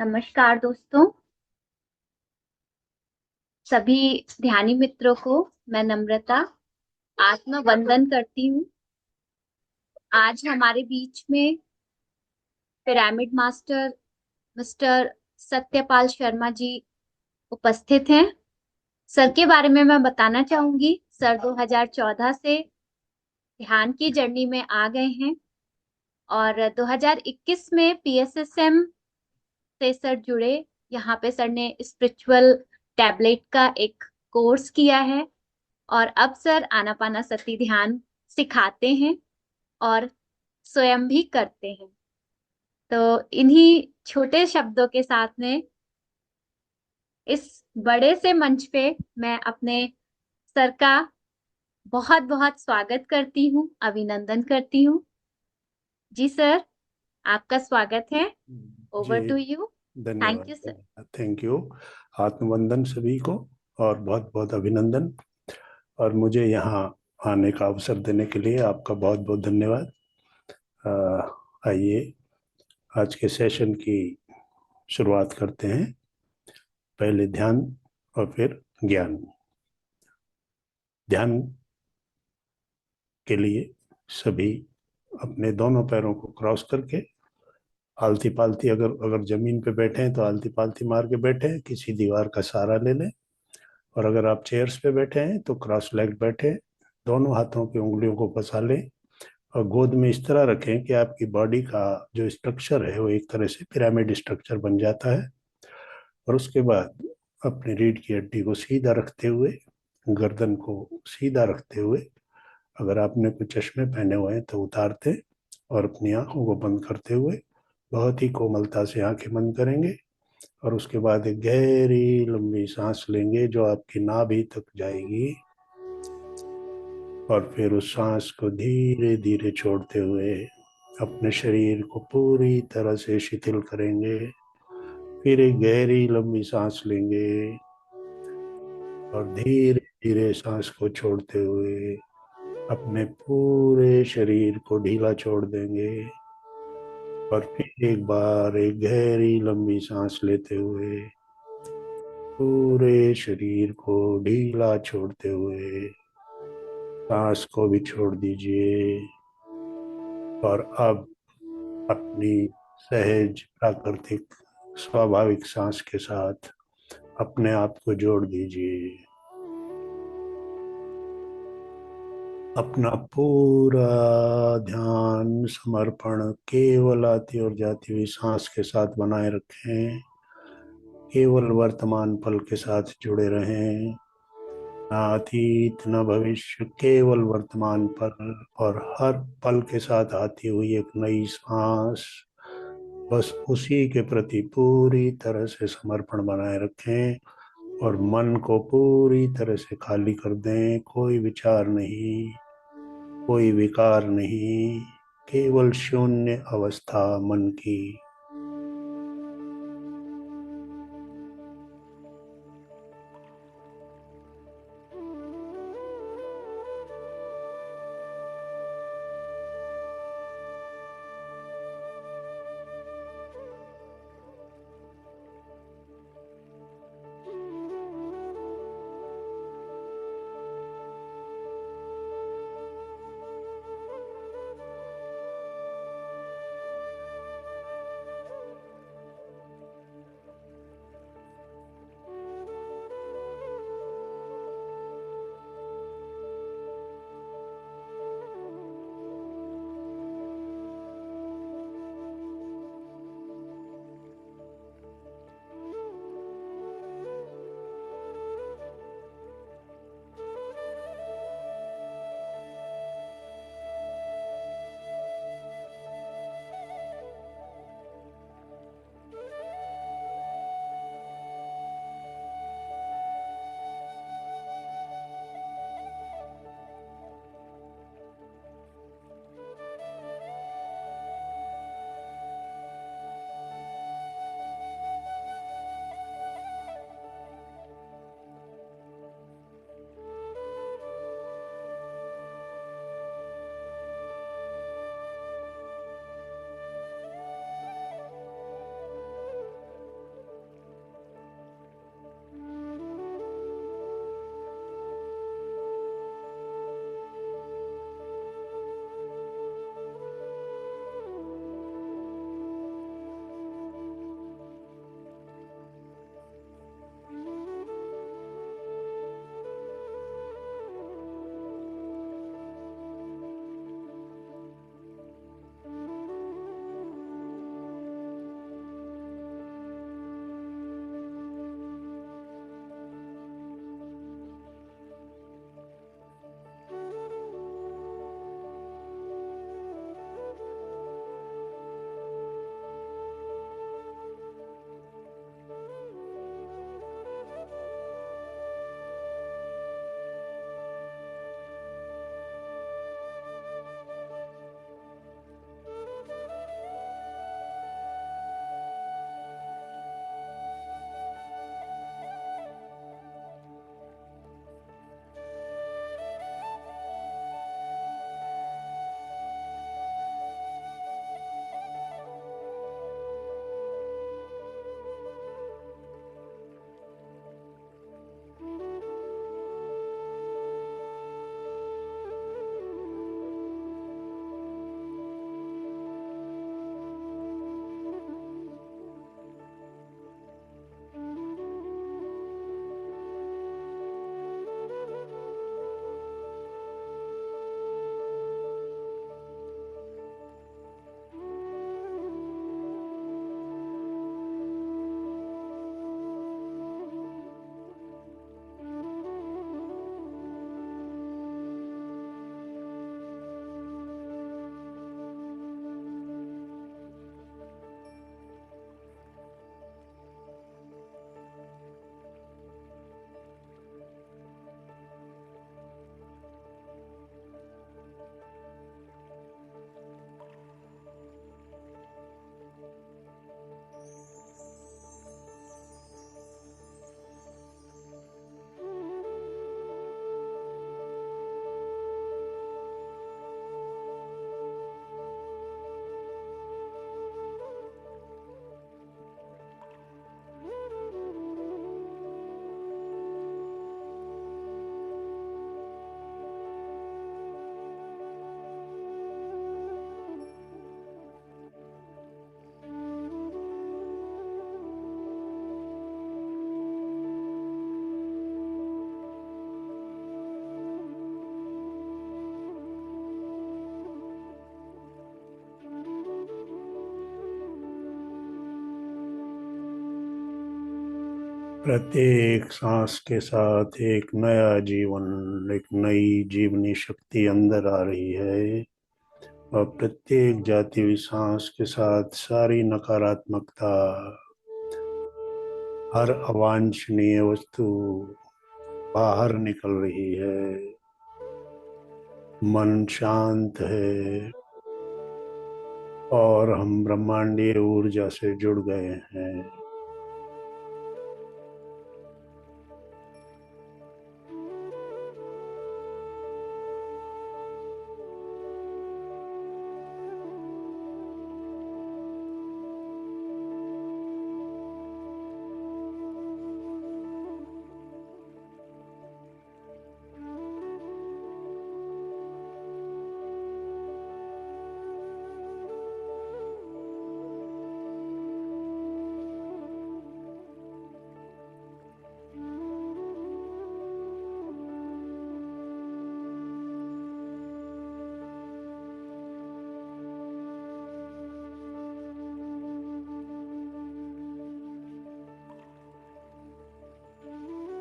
नमस्कार दोस्तों। सभी ध्यानी मित्रों को मैं नम्रता आत्म वंदन करती हूँ। आज हमारे बीच में pyramid master mister Satyapal Sharma ji उपस्थित हैं। सर के बारे में मैं बताना चाहूंगी। सर 2014 से ध्यान की जर्नी में आ गए हैं और 2021 में पीएसएसएम से सर जुड़े। यहाँ पे सर ने स्पिरिचुअल टैबलेट का एक कोर्स किया है और अब सर आनापानासती ध्यान सिखाते हैं और स्वयं भी करते हैं। तो इन्हीं छोटे शब्दों के साथ में इस बड़े से मंच पे मैं अपने सर का बहुत बहुत स्वागत करती हूँ, अभिनंदन करती हूँ। जी सर, आपका स्वागत है। जी ओवर टू यू। थैंक धन्यवाद यू सर। धन्यवाद, थैंक यू। आत्मवंदन सभी को और बहुत बहुत अभिनंदन। और मुझे यहाँ आने का अवसर देने के लिए आपका बहुत बहुत धन्यवाद। आइए आज के सेशन की शुरुआत करते हैं। पहले ध्यान और फिर ज्ञान। ध्यान के लिए सभी अपने दोनों पैरों को क्रॉस करके आलती पालती, अगर अगर जमीन पे बैठे हैं तो आलती पालती मार के बैठे, किसी दीवार का सहारा ले लें। और अगर आप चेयर्स पे बैठे हैं तो क्रॉस लेग बैठे, दोनों हाथों की उंगलियों को फंसा लें और गोद में इस तरह रखें कि आपकी बॉडी का जो स्ट्रक्चर है वो एक तरह से पिरामिड स्ट्रक्चर बन जाता है। और उसके बाद अपनी रीढ़ की हड्डी को सीधा रखते हुए, गर्दन को सीधा रखते हुए, अगर आपने कुछ चश्मे पहने हुए हैं तो उतारते और अपनी आंखों को बंद करते हुए बहुत ही कोमलता से आंखें बंद करेंगे। और उसके बाद एक गहरी लंबी सांस लेंगे जो आपकी नाभि तक जाएगी। और फिर उस सांस को धीरे धीरे छोड़ते हुए अपने शरीर को पूरी तरह से शिथिल करेंगे। फिर एक गहरी लंबी सांस लेंगे और धीरे धीरे सांस को छोड़ते हुए अपने पूरे शरीर को ढीला छोड़ देंगे। और फिर एक बार एक गहरी लंबी सांस लेते हुए पूरे शरीर को ढीला छोड़ते हुए सांस को भी छोड़ दीजिए। और अब अपनी सहज प्राकृतिक स्वाभाविक सांस के साथ अपने आप को जोड़ दीजिए। अपना पूरा ध्यान समर्पण केवल आती और जाती हुई सांस के साथ बनाए रखें। केवल वर्तमान पल के साथ जुड़े रहें, ना अतीत न भविष्य, केवल वर्तमान पल। और हर पल के साथ आती हुई एक नई सांस, बस उसी के प्रति पूरी तरह से समर्पण बनाए रखें। और मन को पूरी तरह से खाली कर दें। कोई विचार नहीं, कोई विकार नहीं, केवल शून्य अवस्था मन की। प्रत्येक सांस के साथ एक नया जीवन, एक नई जीवनी शक्ति अंदर आ रही है, और प्रत्येक जाती हुई सांस के साथ सारी नकारात्मकता, हर अवांछनीय वस्तु बाहर निकल रही है। मन शांत है और हम ब्रह्मांडीय ऊर्जा से जुड़ गए हैं।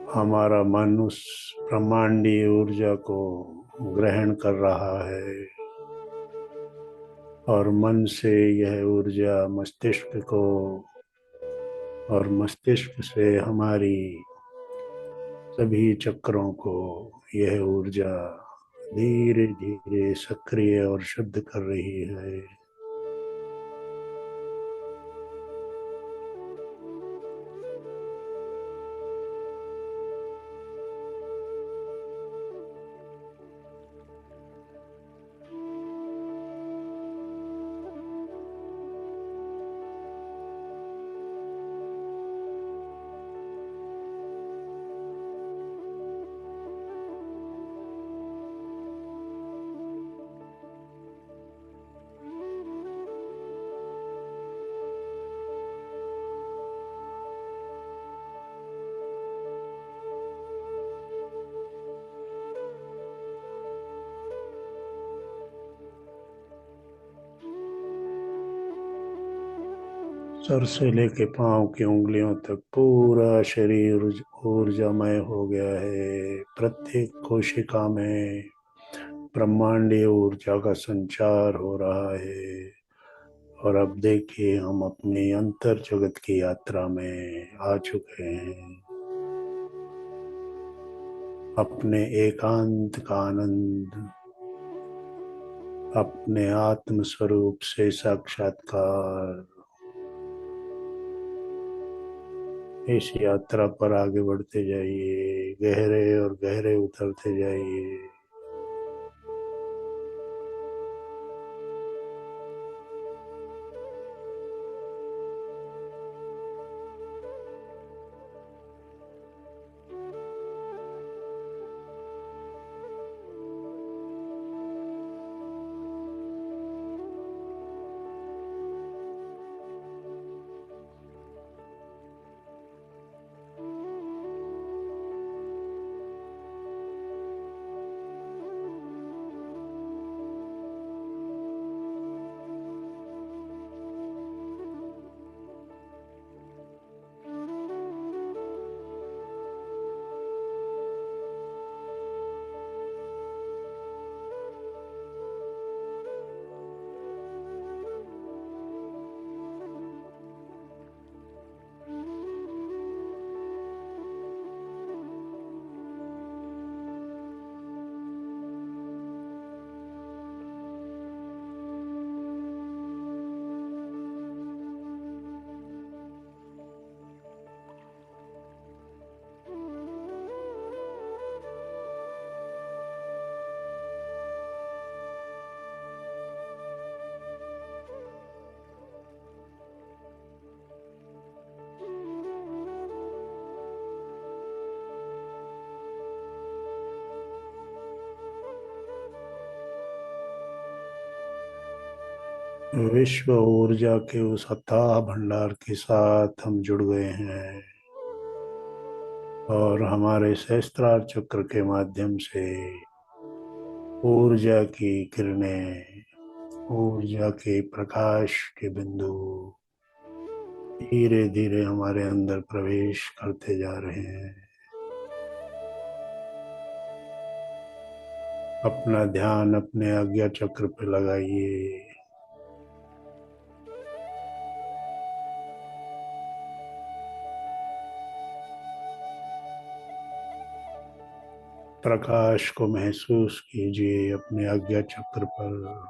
हमारा मन उस ब्रह्मांडीय ऊर्जा को ग्रहण कर रहा है, और मन से यह ऊर्जा मस्तिष्क को, और मस्तिष्क से हमारी सभी चक्रों को यह ऊर्जा धीरे धीरे सक्रिय और शुद्ध कर रही है। सर से लेके पांव की उंगलियों तक पूरा शरीर ऊर्जामय हो गया है। प्रत्येक कोशिका में ब्रह्मांडीय ऊर्जा का संचार हो रहा है। और अब देखिए, हम अपनी अंतर जगत की यात्रा में आ चुके हैं। अपने एकांत का आनंद, अपने आत्म स्वरूप से साक्षात्कार, इस यात्रा पर आगे बढ़ते जाइए, गहरे और गहरे उतरते जाइए। विश्व ऊर्जा के उस अथाह भंडार के साथ हम जुड़ गए हैं, और हमारे सहस्त्रार चक्र के माध्यम से ऊर्जा की किरणें, ऊर्जा के प्रकाश के बिंदु धीरे धीरे हमारे अंदर प्रवेश करते जा रहे हैं। अपना ध्यान अपने आज्ञा चक्र पे लगाइए। प्रकाश को महसूस कीजिए अपने आज्ञा चक्र पर।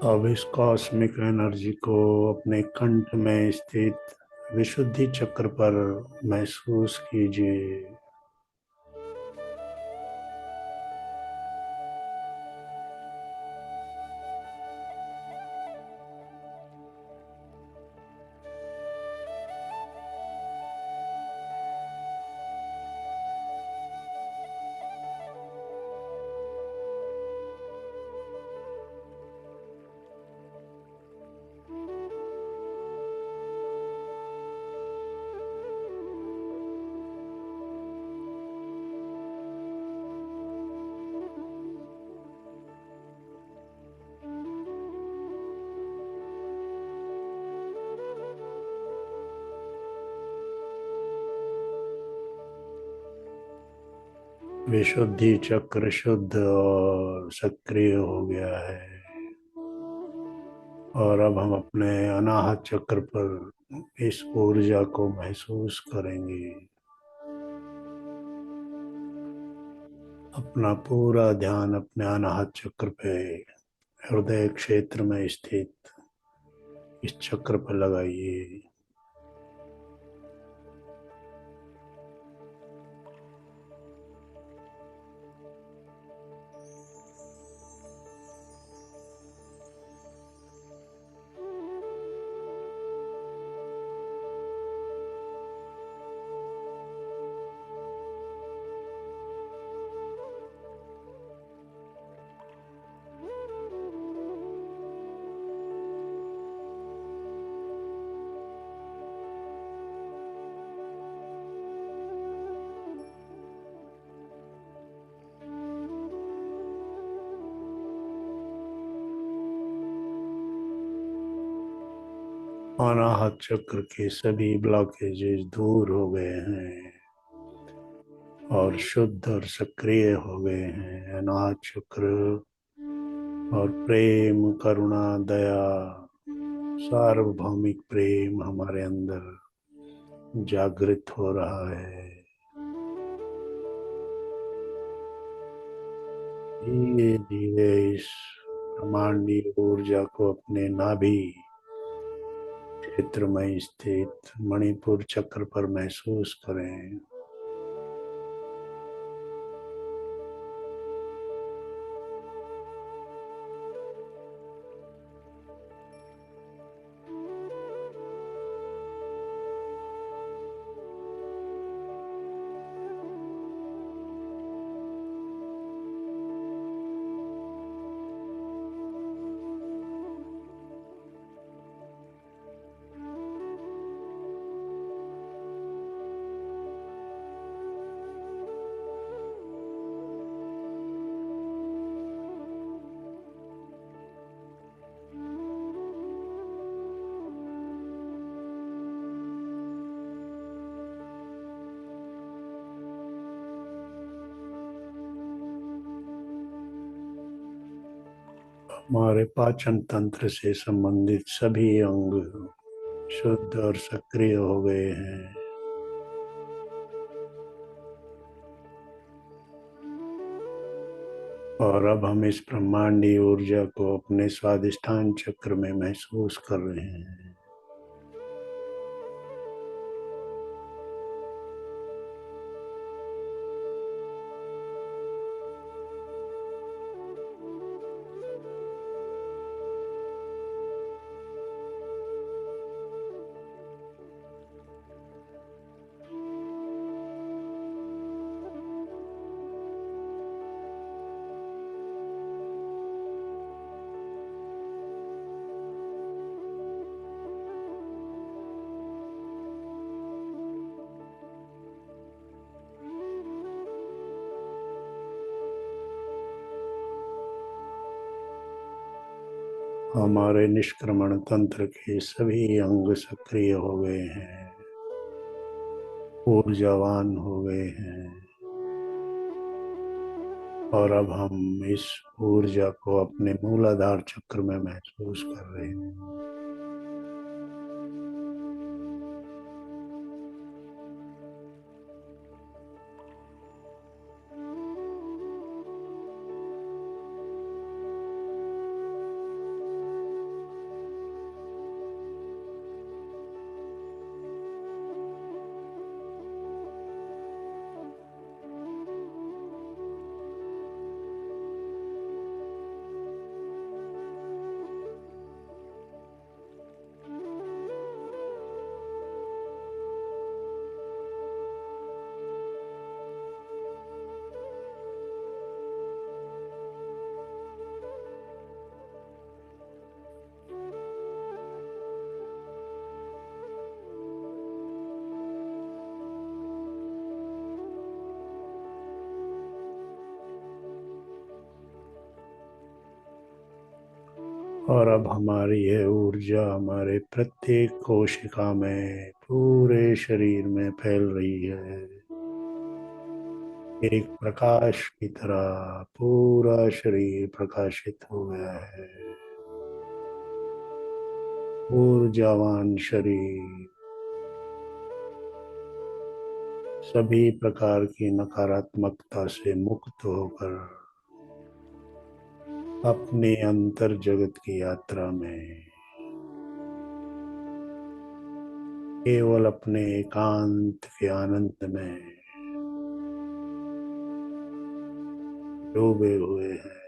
अब इस कॉस्मिक एनर्जी को अपने कंठ में स्थित विशुद्धि चक्र पर महसूस कीजिए। विशुद्धि चक्र शुद्ध और सक्रिय हो गया है। और अब हम अपने अनाहत चक्र पर इस ऊर्जा को महसूस करेंगे। अपना पूरा ध्यान अपने अनाहत चक्र पे, हृदय क्षेत्र में स्थित इस चक्र पर लगाइए। अनाहत चक्र के सभी ब्लॉकेजेस दूर हो गए हैं और शुद्ध और सक्रिय हो गए हैं। अनाहत चक्र और प्रेम, करुणा, दया, सार्वभौमिक प्रेम हमारे अंदर जागृत हो रहा है। धीरे धीरे इस ब्रह्मांडीय ऊर्जा को अपने नाभि क्षेत्र में स्थित मणिपुर चक्र पर महसूस करें। हमारे पाचन तंत्र से संबंधित सभी अंग शुद्ध और सक्रिय हो गए हैं। और अब हम इस ब्रह्मांडीय ऊर्जा को अपने स्वादिष्ठान चक्र में महसूस कर रहे हैं। हमारे निष्क्रमण तंत्र के सभी अंग सक्रिय हो गए हैं, ऊर्जावान हो गए हैं। और अब हम इस ऊर्जा को अपने मूलाधार चक्र में महसूस कर रहे हैं। और अब हमारी यह ऊर्जा हमारे प्रत्येक कोशिका में, पूरे शरीर में फैल रही है। एक प्रकाश की तरह पूरा शरीर प्रकाशित हो गया है। ऊर्जावान शरीर सभी प्रकार की नकारात्मकता से मुक्त होकर अपने अंतर जगत की यात्रा में केवल अपने एकांत के आनंद में डूबे हुए हैं।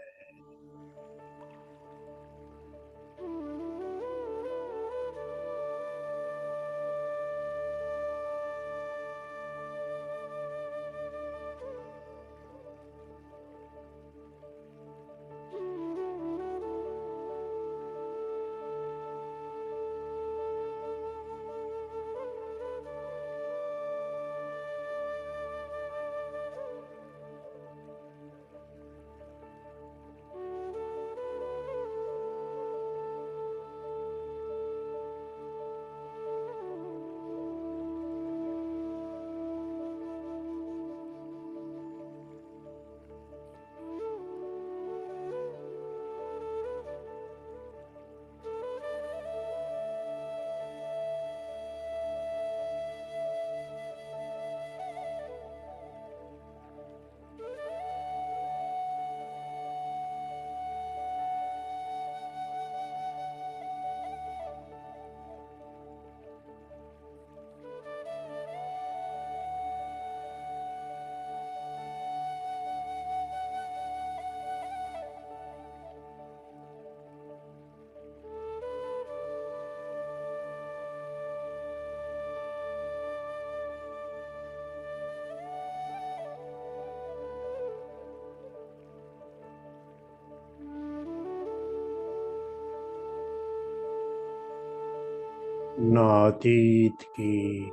न अतीत की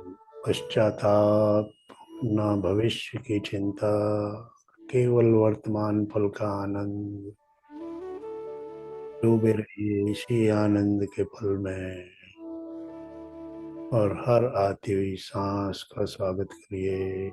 पश्चाताप, न भविष्य की चिंता, केवल वर्तमान पल का आनंद। डूबे रहिए इसी आनंद के पल में और हर आती हुई सांस का स्वागत करिए।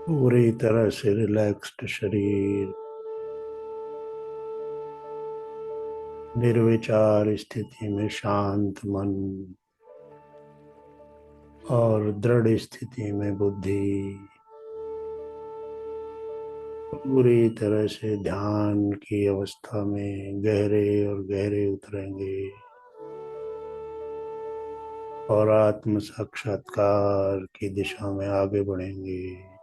पूरी तरह से रिलैक्स्ड शरीर, निर्विचार स्थिति में शांत मन और दृढ़ स्थिति में बुद्धि पूरी तरह से ध्यान की अवस्था में गहरे और गहरे उतरेंगे और आत्म साक्षात्कार की दिशा में आगे बढ़ेंगे।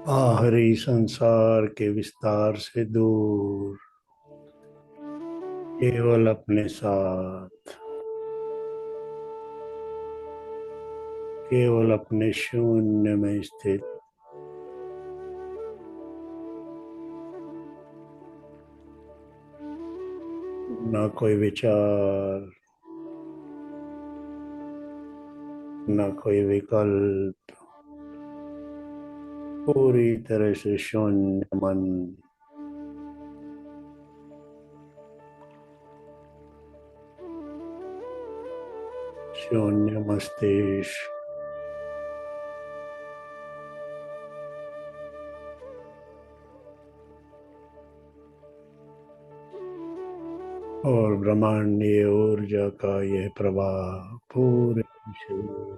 बाहरी संसार के विस्तार से दूर केवल अपने साथ, केवल अपने शून्य में स्थित न कोई विचार, न कोई विकल्प, पूरी तरह से शून्य मन, शून्य मस्तिष्क और ब्रह्मांडीय ऊर्जा का यह प्रवाह पूरे शरीर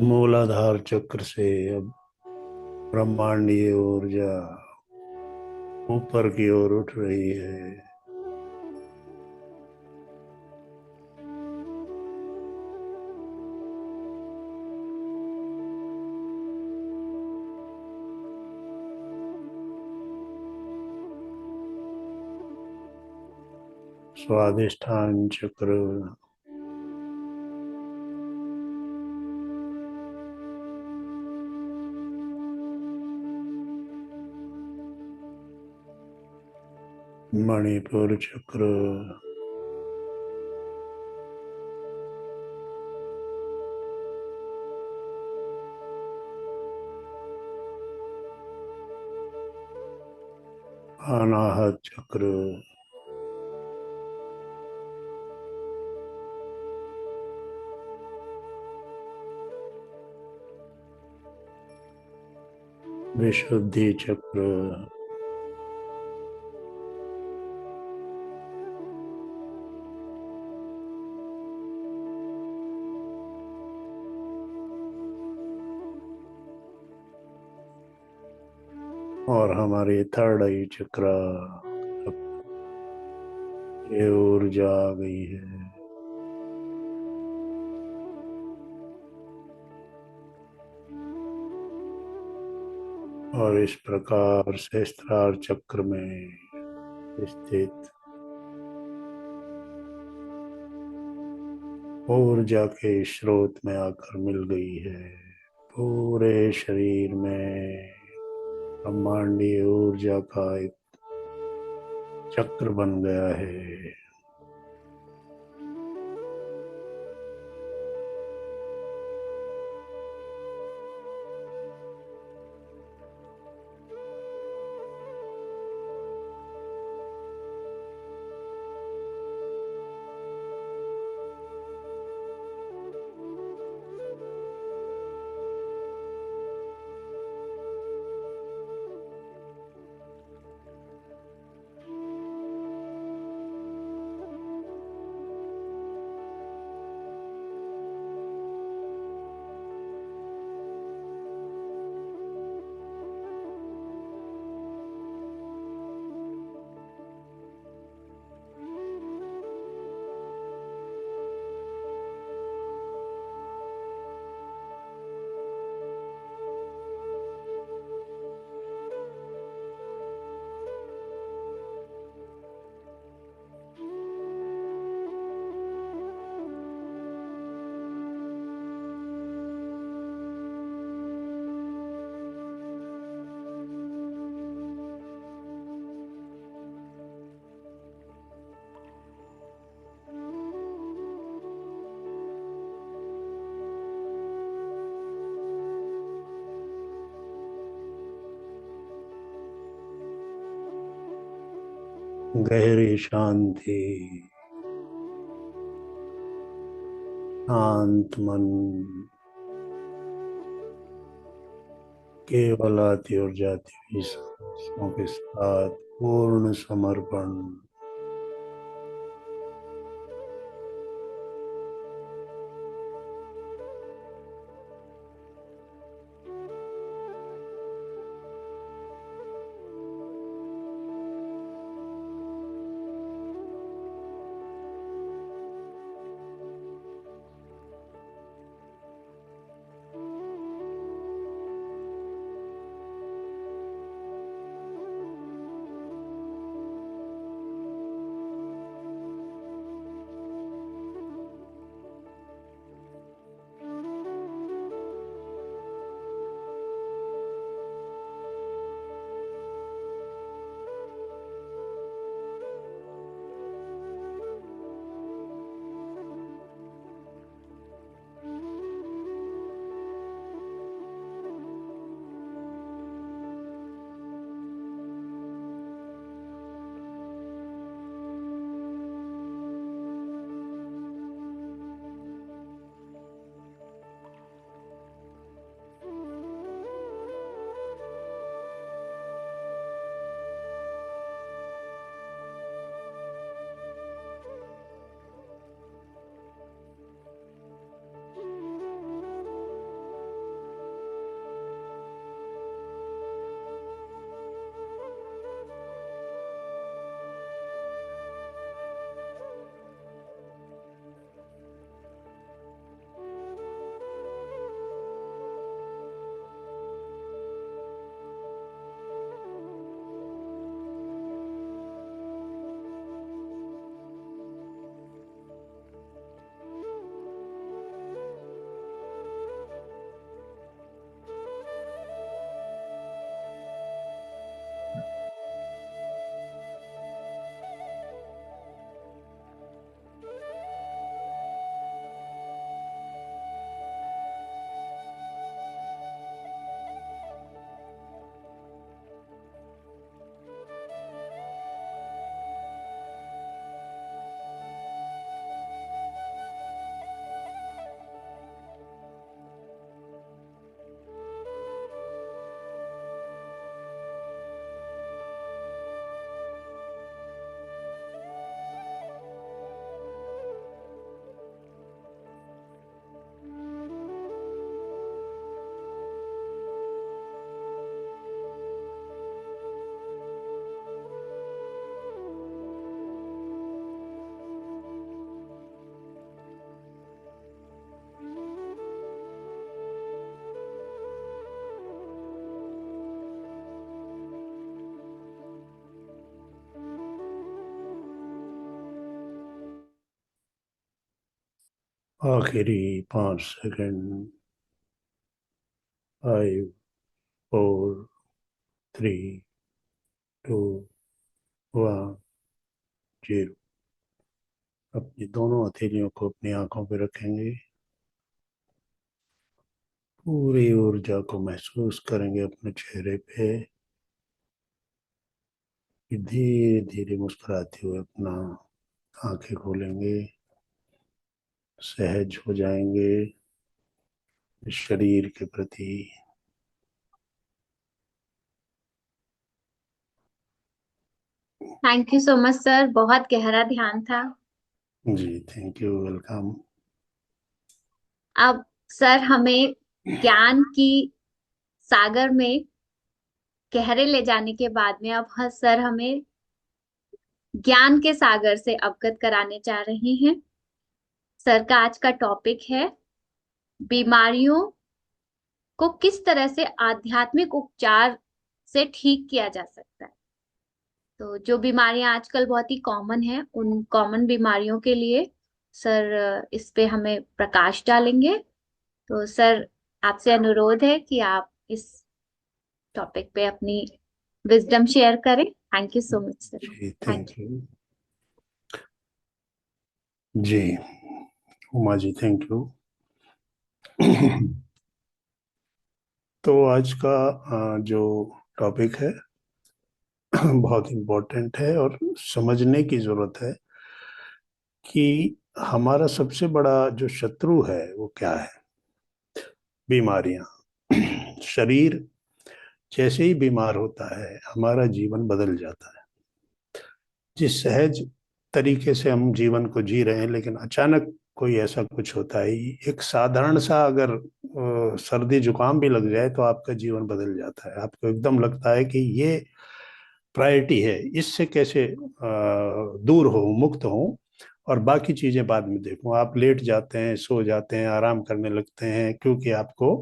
मूलाधार चक्र से अब ब्रह्मांडीय ऊर्जा ऊपर की ओर उठ रही है। स्वादिष्ठान चक्र, मणिपुर चक्र, अनाहत चक्र, विशुद्धि चक्र, और हमारी थर्ड आई चक्र, ये ऊर्जा आ गई है। और इस प्रकार सहस्त्रार चक्र में स्थित ऊर्जा के स्रोत में आकर मिल गई है। पूरे शरीर में ब्रह्मांडीय ऊर्जा का एक चक्र बन गया है। गहरी शांति, शांत मन, केवल आती और जाती हुई सांसों के साथ पूर्ण समर्पण। आखिरी 5 सेकंड। 5, 4, 3, 2, 1, 0। अपनी दोनों हथेलियों को अपनी आंखों पे रखेंगे। पूरी ऊर्जा को महसूस करेंगे अपने चेहरे पे। धीरे धीरे मुस्कुराते हुए अपना आंखें खोलेंगे। सहज हो जाएंगे इस शरीर के प्रति। Thank you so much sir, बहुत गहरा ध्यान था। जी, थैंक यू, वेलकम। अब सर हमें ज्ञान की सागर में गहरे ले जाने के बाद में अब सर हमें ज्ञान के सागर से अवगत कराने जा रहे हैं। सर का आज का टॉपिक है बीमारियों को किस तरह से आध्यात्मिक उपचार से ठीक किया जा सकता है। तो जो बीमारियां आजकल बहुत ही कॉमन है, उन कॉमन बीमारियों के लिए सर इस पे हमें प्रकाश डालेंगे। तो सर आपसे अनुरोध है कि आप इस टॉपिक पे अपनी विजडम शेयर करें। Thank you so much sir. जी, थैंक थैंक यू। जी, उमा जी, थैंक यू। तो आज का जो टॉपिक है बहुत इम्पोर्टेंट है और समझने की जरूरत है कि हमारा सबसे बड़ा जो शत्रु है वो क्या है। बीमारियां। शरीर जैसे ही बीमार होता है हमारा जीवन बदल जाता है। जिस सहज तरीके से हम जीवन को जी रहे हैं, लेकिन अचानक कोई ऐसा कुछ होता है, एक साधारण सा अगर सर्दी जुकाम भी लग जाए तो आपका जीवन बदल जाता है। आपको एकदम लगता है कि ये प्रायोरिटी है, इससे कैसे दूर हो, मुक्त हो, और बाकी चीजें बाद में देखूं। आप लेट जाते हैं, सो जाते हैं, आराम करने लगते हैं, क्योंकि आपको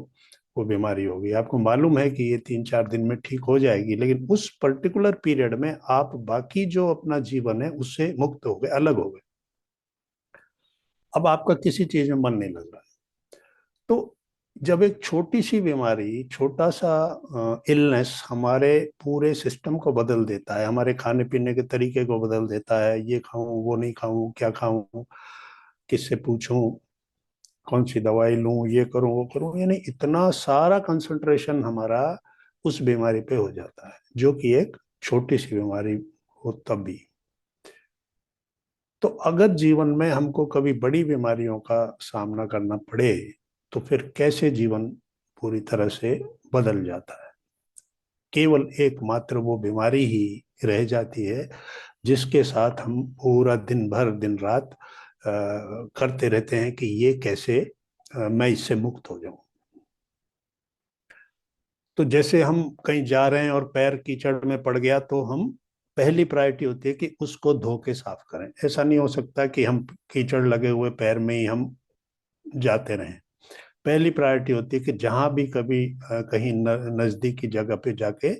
वो बीमारी होगी। आपको मालूम है कि ये 3-4 दिन में ठीक हो जाएगी, लेकिन उस पर्टिकुलर पीरियड में आप बाकी जो अपना जीवन है उससे मुक्त हो गए, अलग हो गए। अब आपका किसी चीज में मन नहीं लग रहा है। तो जब एक छोटी सी बीमारी, छोटा सा इलनेस हमारे पूरे सिस्टम को बदल देता है, हमारे खाने पीने के तरीके को बदल देता है, ये खाऊं वो नहीं खाऊं, क्या खाऊं, किससे पूछूं, कौन सी दवाई लूं, ये करूं वो करूं, यानी इतना सारा कंसंट्रेशन हमारा उस बीमारी पे हो जाता है, जो कि एक छोटी सी बीमारी हो तब भी। तो अगर जीवन में हमको कभी बड़ी बीमारियों का सामना करना पड़े तो फिर कैसे जीवन पूरी तरह से बदल जाता है। केवल एकमात्र वो बीमारी ही रह जाती है जिसके साथ हम पूरा दिन भर दिन रात करते रहते हैं कि ये कैसे मैं इससे मुक्त हो जाऊं। तो जैसे हम कहीं जा रहे हैं और पैर कीचड़ में पड़ गया तो हम पहली प्रायोरिटी होती है कि उसको धो के साफ करें। ऐसा नहीं हो सकता कि हम कीचड़ लगे हुए पैर में ही हम जाते रहें। पहली प्रायोरिटी होती है कि जहां भी कभी कहीं नजदीकी जगह पे जाके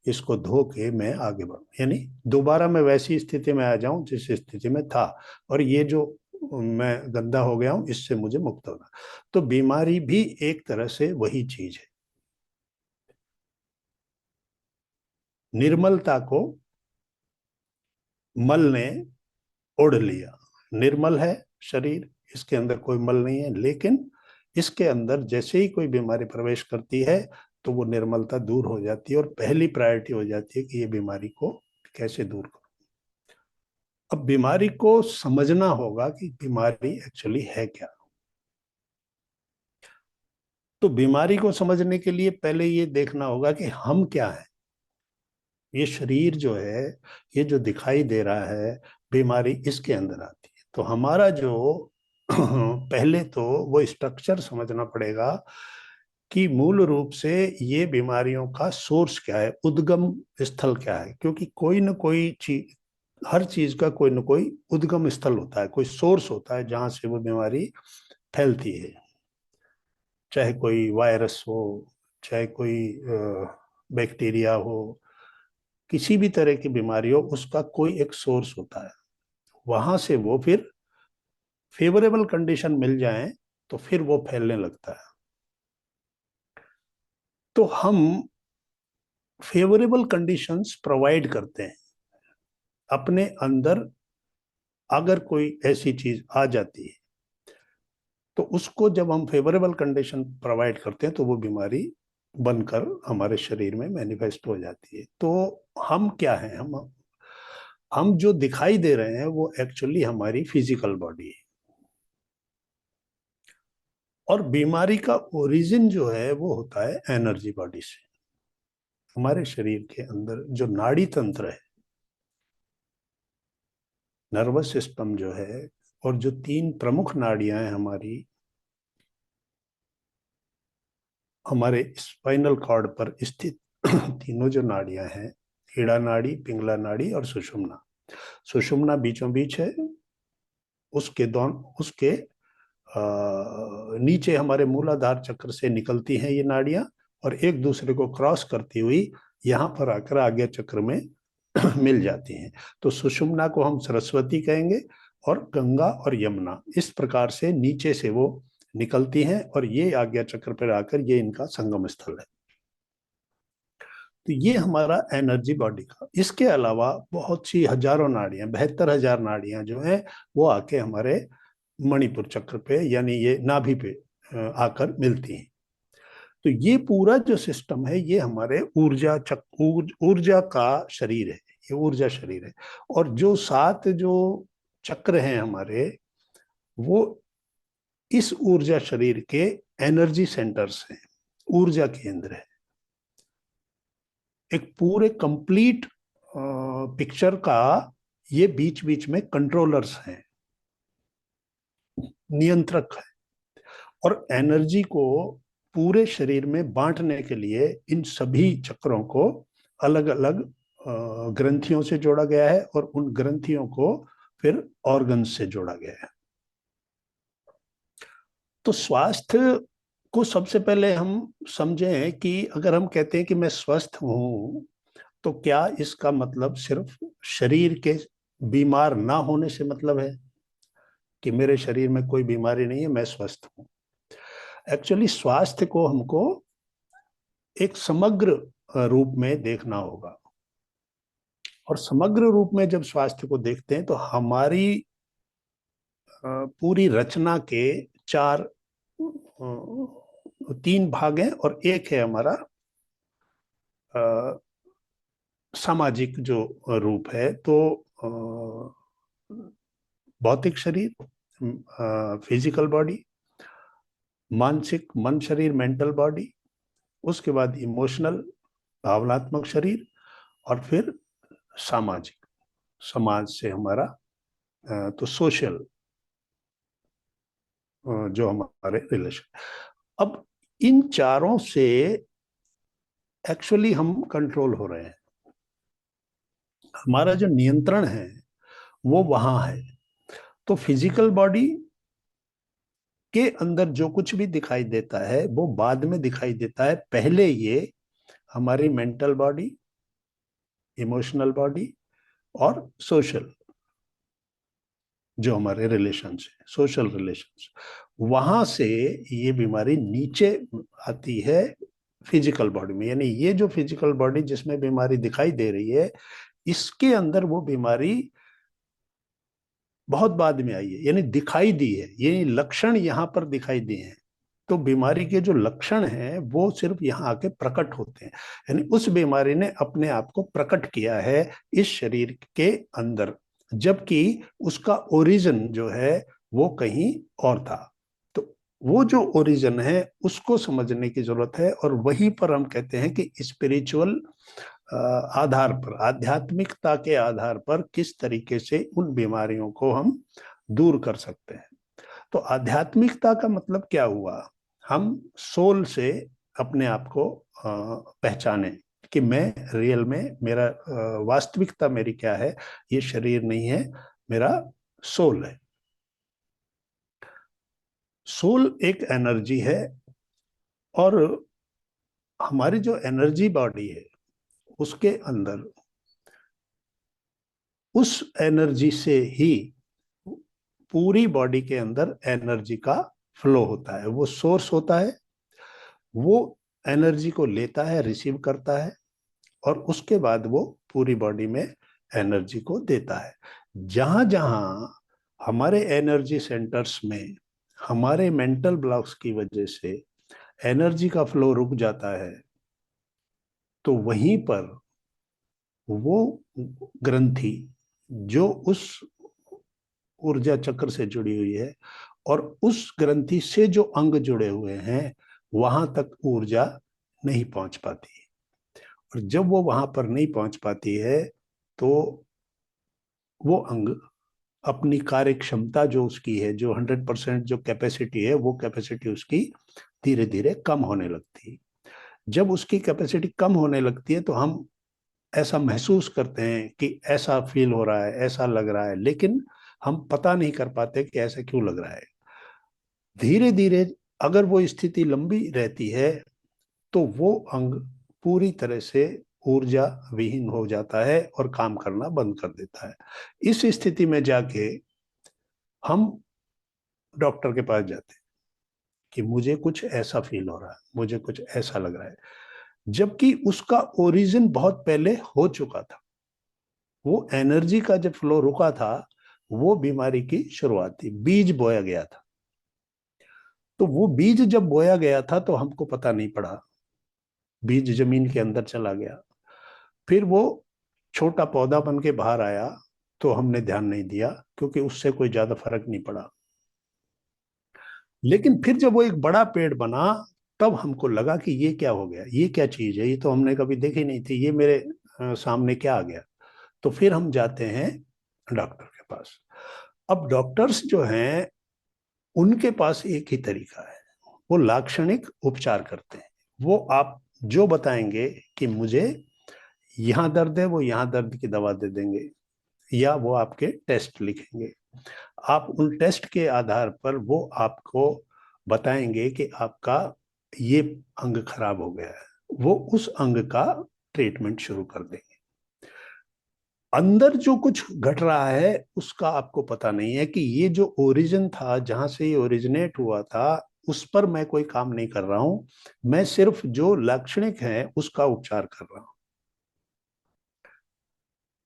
इसको धो के मैं आगे बढ़ूं, यानी दोबारा मैं वैसी स्थिति में आ जाऊं जिस स्थिति में था, और ये जो मैं गंदा हो गया हूं इससे मुझे मुक्त होना। तो बीमारी भी एक तरह से वही चीज है। निर्मलता को मल ने ओढ़ लिया। निर्मल है शरीर, इसके अंदर कोई मल नहीं है, लेकिन इसके अंदर जैसे ही कोई बीमारी प्रवेश करती है तो वो निर्मलता दूर हो जाती है और पहली प्रायोरिटी हो जाती है कि ये बीमारी को कैसे दूर करो। अब बीमारी को समझना होगा कि बीमारी एक्चुअली है क्या। तो बीमारी को समझने के लिए पहले ये देखना होगा कि हम क्या है। ये शरीर जो है, ये जो दिखाई दे रहा है, बीमारी इसके अंदर आती है। तो हमारा जो पहले तो वो स्ट्रक्चर समझना पड़ेगा कि मूल रूप से ये बीमारियों का सोर्स क्या है, उद्गम स्थल क्या है। क्योंकि कोई ना कोई चीज, हर चीज का कोई ना कोई उद्गम स्थल होता है, कोई सोर्स होता है जहां से वो बीमारी फैलती है। चाहे कोई वायरस हो, चाहे कोई बैक्टीरिया हो, किसी भी तरह की बीमारी हो, उसका कोई एक सोर्स होता है, वहां से वो फिर फेवरेबल कंडीशन मिल जाए तो फिर वो फैलने लगता है। तो हम फेवरेबल कंडीशंस प्रोवाइड करते हैं अपने अंदर। अगर कोई ऐसी चीज आ जाती है तो उसको जब हम फेवरेबल कंडीशन प्रोवाइड करते हैं तो वो बीमारी बनकर हमारे शरीर में मैनिफेस्ट हो जाती है। तो हम क्या हैं, हम जो दिखाई दे रहे हैं वो एक्चुअली हमारी फिजिकल बॉडी है। और बीमारी का ओरिजिन जो है वो होता है एनर्जी बॉडी से। हमारे शरीर के अंदर जो नाड़ी तंत्र है, नर्वस सिस्टम जो है, और जो तीन प्रमुख नाड़ियां हैं हमारे स्पाइनल कॉर्ड पर स्थित तीनों जो नाड़ियां हैं, ईड़ा नाड़ी, पिंगला नाड़ी और सुषुम्ना। सुषुम्ना बीचों बीच है, उसके नीचे हमारे मूलाधार चक्र से निकलती हैं ये नाड़ियां, और एक दूसरे को क्रॉस करती हुई यहाँ पर आकर आज्ञा चक्र में मिल जाती हैं। तो सुषुम्ना को हम सरस्वती कहेंगे, और गंगा और यमुना इस प्रकार से नीचे से वो निकलती हैं, और ये आज्ञा चक्र पर आकर ये इनका संगम स्थल है। तो ये हमारा एनर्जी बॉडी का। इसके अलावा बहुत सी हजारों नाड़ियां, 72,000 नाड़ियां जो है वो आके हमारे मणिपुर चक्र पे यानी ये नाभि पे आकर मिलती हैं। तो ये पूरा जो सिस्टम है ये हमारे ऊर्जा का शरीर है, ये ऊर्जा शरीर है। और जो 7 जो चक्र हैं हमारे, वो इस ऊर्जा शरीर के एनर्जी सेंटर्स हैं, ऊर्जा केंद्र है। एक पूरे कंप्लीट पिक्चर का ये बीच बीच में कंट्रोलर्स हैं, नियंत्रक है। और एनर्जी को पूरे शरीर में बांटने के लिए इन सभी चक्रों को अलग अलग ग्रंथियों से जोड़ा गया है, और उन ग्रंथियों को फिर ऑर्गन्स से जोड़ा गया है। तो स्वास्थ्य को सबसे पहले हम समझें कि अगर हम कहते हैं कि मैं स्वस्थ हूं, तो क्या इसका मतलब सिर्फ शरीर के बीमार ना होने से मतलब है कि मेरे शरीर में कोई बीमारी नहीं है, मैं स्वस्थ हूं? एक्चुअली स्वास्थ्य को हमको एक समग्र रूप में देखना होगा। और समग्र रूप में जब स्वास्थ्य को देखते हैं तो हमारी पूरी रचना के चार 3 भाग हैं, और एक है हमारा सामाजिक जो रूप है। तो भौतिक शरीर, फिजिकल बॉडी, मानसिक मन शरीर, मेंटल बॉडी, उसके बाद इमोशनल भावनात्मक शरीर, और फिर सामाजिक, समाज से हमारा तो सोशल जो हमारे रिलेशन। अब इन चारों से एक्चुअली हम कंट्रोल हो रहे हैं। हमारा जो नियंत्रण है वो वहां है। तो फिजिकल बॉडी के अंदर जो कुछ भी दिखाई देता है वो बाद में दिखाई देता है। पहले ये हमारी मेंटल बॉडी, इमोशनल बॉडी और सोशल जो हमारे रिलेशंस है, सोशल रिलेशंस, वहां से ये बीमारी नीचे आती है फिजिकल बॉडी में। यानी ये जो फिजिकल बॉडी जिसमें बीमारी दिखाई दे रही है, इसके अंदर वो बीमारी बहुत बाद में आई है, यानी दिखाई दी है। ये लक्षण यहाँ पर दिखाई दिए हैं। तो बीमारी के जो लक्षण हैं वो सिर्फ यहाँ आके प्रकट होते हैं, यानी उस बीमारी ने अपने आप को प्रकट किया है इस शरीर के अंदर, जबकि उसका ओरिजिन जो है वो कहीं और था। तो वो जो ओरिजिन है उसको समझने की जरूरत है, और वहीं पर हम कहते हैं कि स्पिरिचुअल आधार पर, आध्यात्मिकता के आधार पर किस तरीके से उन बीमारियों को हम दूर कर सकते हैं। तो आध्यात्मिकता का मतलब क्या हुआ? हम सोल से अपने आप को पहचाने कि मैं रियल में, मेरा वास्तविकता मेरी क्या है, ये शरीर नहीं है, मेरा सोल है। सोल एक एनर्जी है, और हमारी जो एनर्जी बॉडी है उसके अंदर उस एनर्जी से ही पूरी बॉडी के अंदर एनर्जी का फ्लो होता है, वो सोर्स होता है, वो एनर्जी को लेता है, रिसीव करता है, और उसके बाद वो पूरी बॉडी में एनर्जी को देता है। जहां जहां हमारे एनर्जी सेंटर्स में हमारे मेंटल ब्लॉक्स की वजह से एनर्जी का फ्लो रुक जाता है, तो वहीं पर वो ग्रंथि जो उस ऊर्जा चक्र से जुड़ी हुई है और उस ग्रंथि से जो अंग जुड़े हुए हैं, वहां तक ऊर्जा नहीं पहुंच पाती। और जब वो वहां पर नहीं पहुंच पाती है, तो वो अंग अपनी कार्य क्षमता जो उसकी है, जो 100% जो कैपेसिटी है, वो कैपेसिटी उसकी धीरे धीरे कम होने लगती है। जब उसकी कैपेसिटी कम होने लगती है, तो हम ऐसा महसूस करते हैं कि ऐसा फील हो रहा है, ऐसा लग रहा है, लेकिन हम पता नहीं कर पाते कि ऐसा क्यों लग रहा है। धीरे धीरे अगर वो स्थिति लंबी रहती है, तो वो अंग पूरी तरह से ऊर्जा विहीन हो जाता है और काम करना बंद कर देता है। इस स्थिति में जाके हम डॉक्टर के पास जाते हैं कि मुझे कुछ ऐसा फील हो रहा है, मुझे कुछ ऐसा लग रहा है, जबकि उसका ओरिजिन बहुत पहले हो चुका था। वो एनर्जी का जब फ्लो रुका था, वो बीमारी की शुरुआत थी, बीज बोया गया था। तो वो बीज जब बोया गया था, तो हमको पता नहीं पड़ा, बीज जमीन के अंदर चला गया। फिर वो छोटा पौधा बन के बाहर आया, तो हमने ध्यान नहीं दिया, क्योंकि उससे कोई ज्यादा फर्क नहीं पड़ा। लेकिन फिर जब वो एक बड़ा पेड़ बना, तब हमको लगा कि ये क्या हो गया, ये क्या चीज है, ये तो हमने कभी देखी नहीं थी, ये मेरे सामने क्या आ गया। तो फिर हम जाते हैं डॉक्टर के पास। अब डॉक्टर्स जो हैं, उनके पास एक ही तरीका है, वो लाक्षणिक उपचार करते हैं। वो आप जो बताएंगे कि मुझे यहाँ दर्द है, वो यहाँ दर्द की दवा दे देंगे, या वो आपके टेस्ट लिखेंगे। आप उन टेस्ट के आधार पर वो आपको बताएंगे कि आपका ये अंग खराब हो गया है, वो उस अंग का ट्रीटमेंट शुरू कर देंगे। अंदर जो कुछ घट रहा है, उसका आपको पता नहीं है कि ये जो ओरिजिन था, जहां से ये ओरिजिनेट हुआ था, उस पर मैं कोई काम नहीं कर रहा हूं। मैं सिर्फ जो लाक्षणिक है उसका उपचार कर रहा हूं।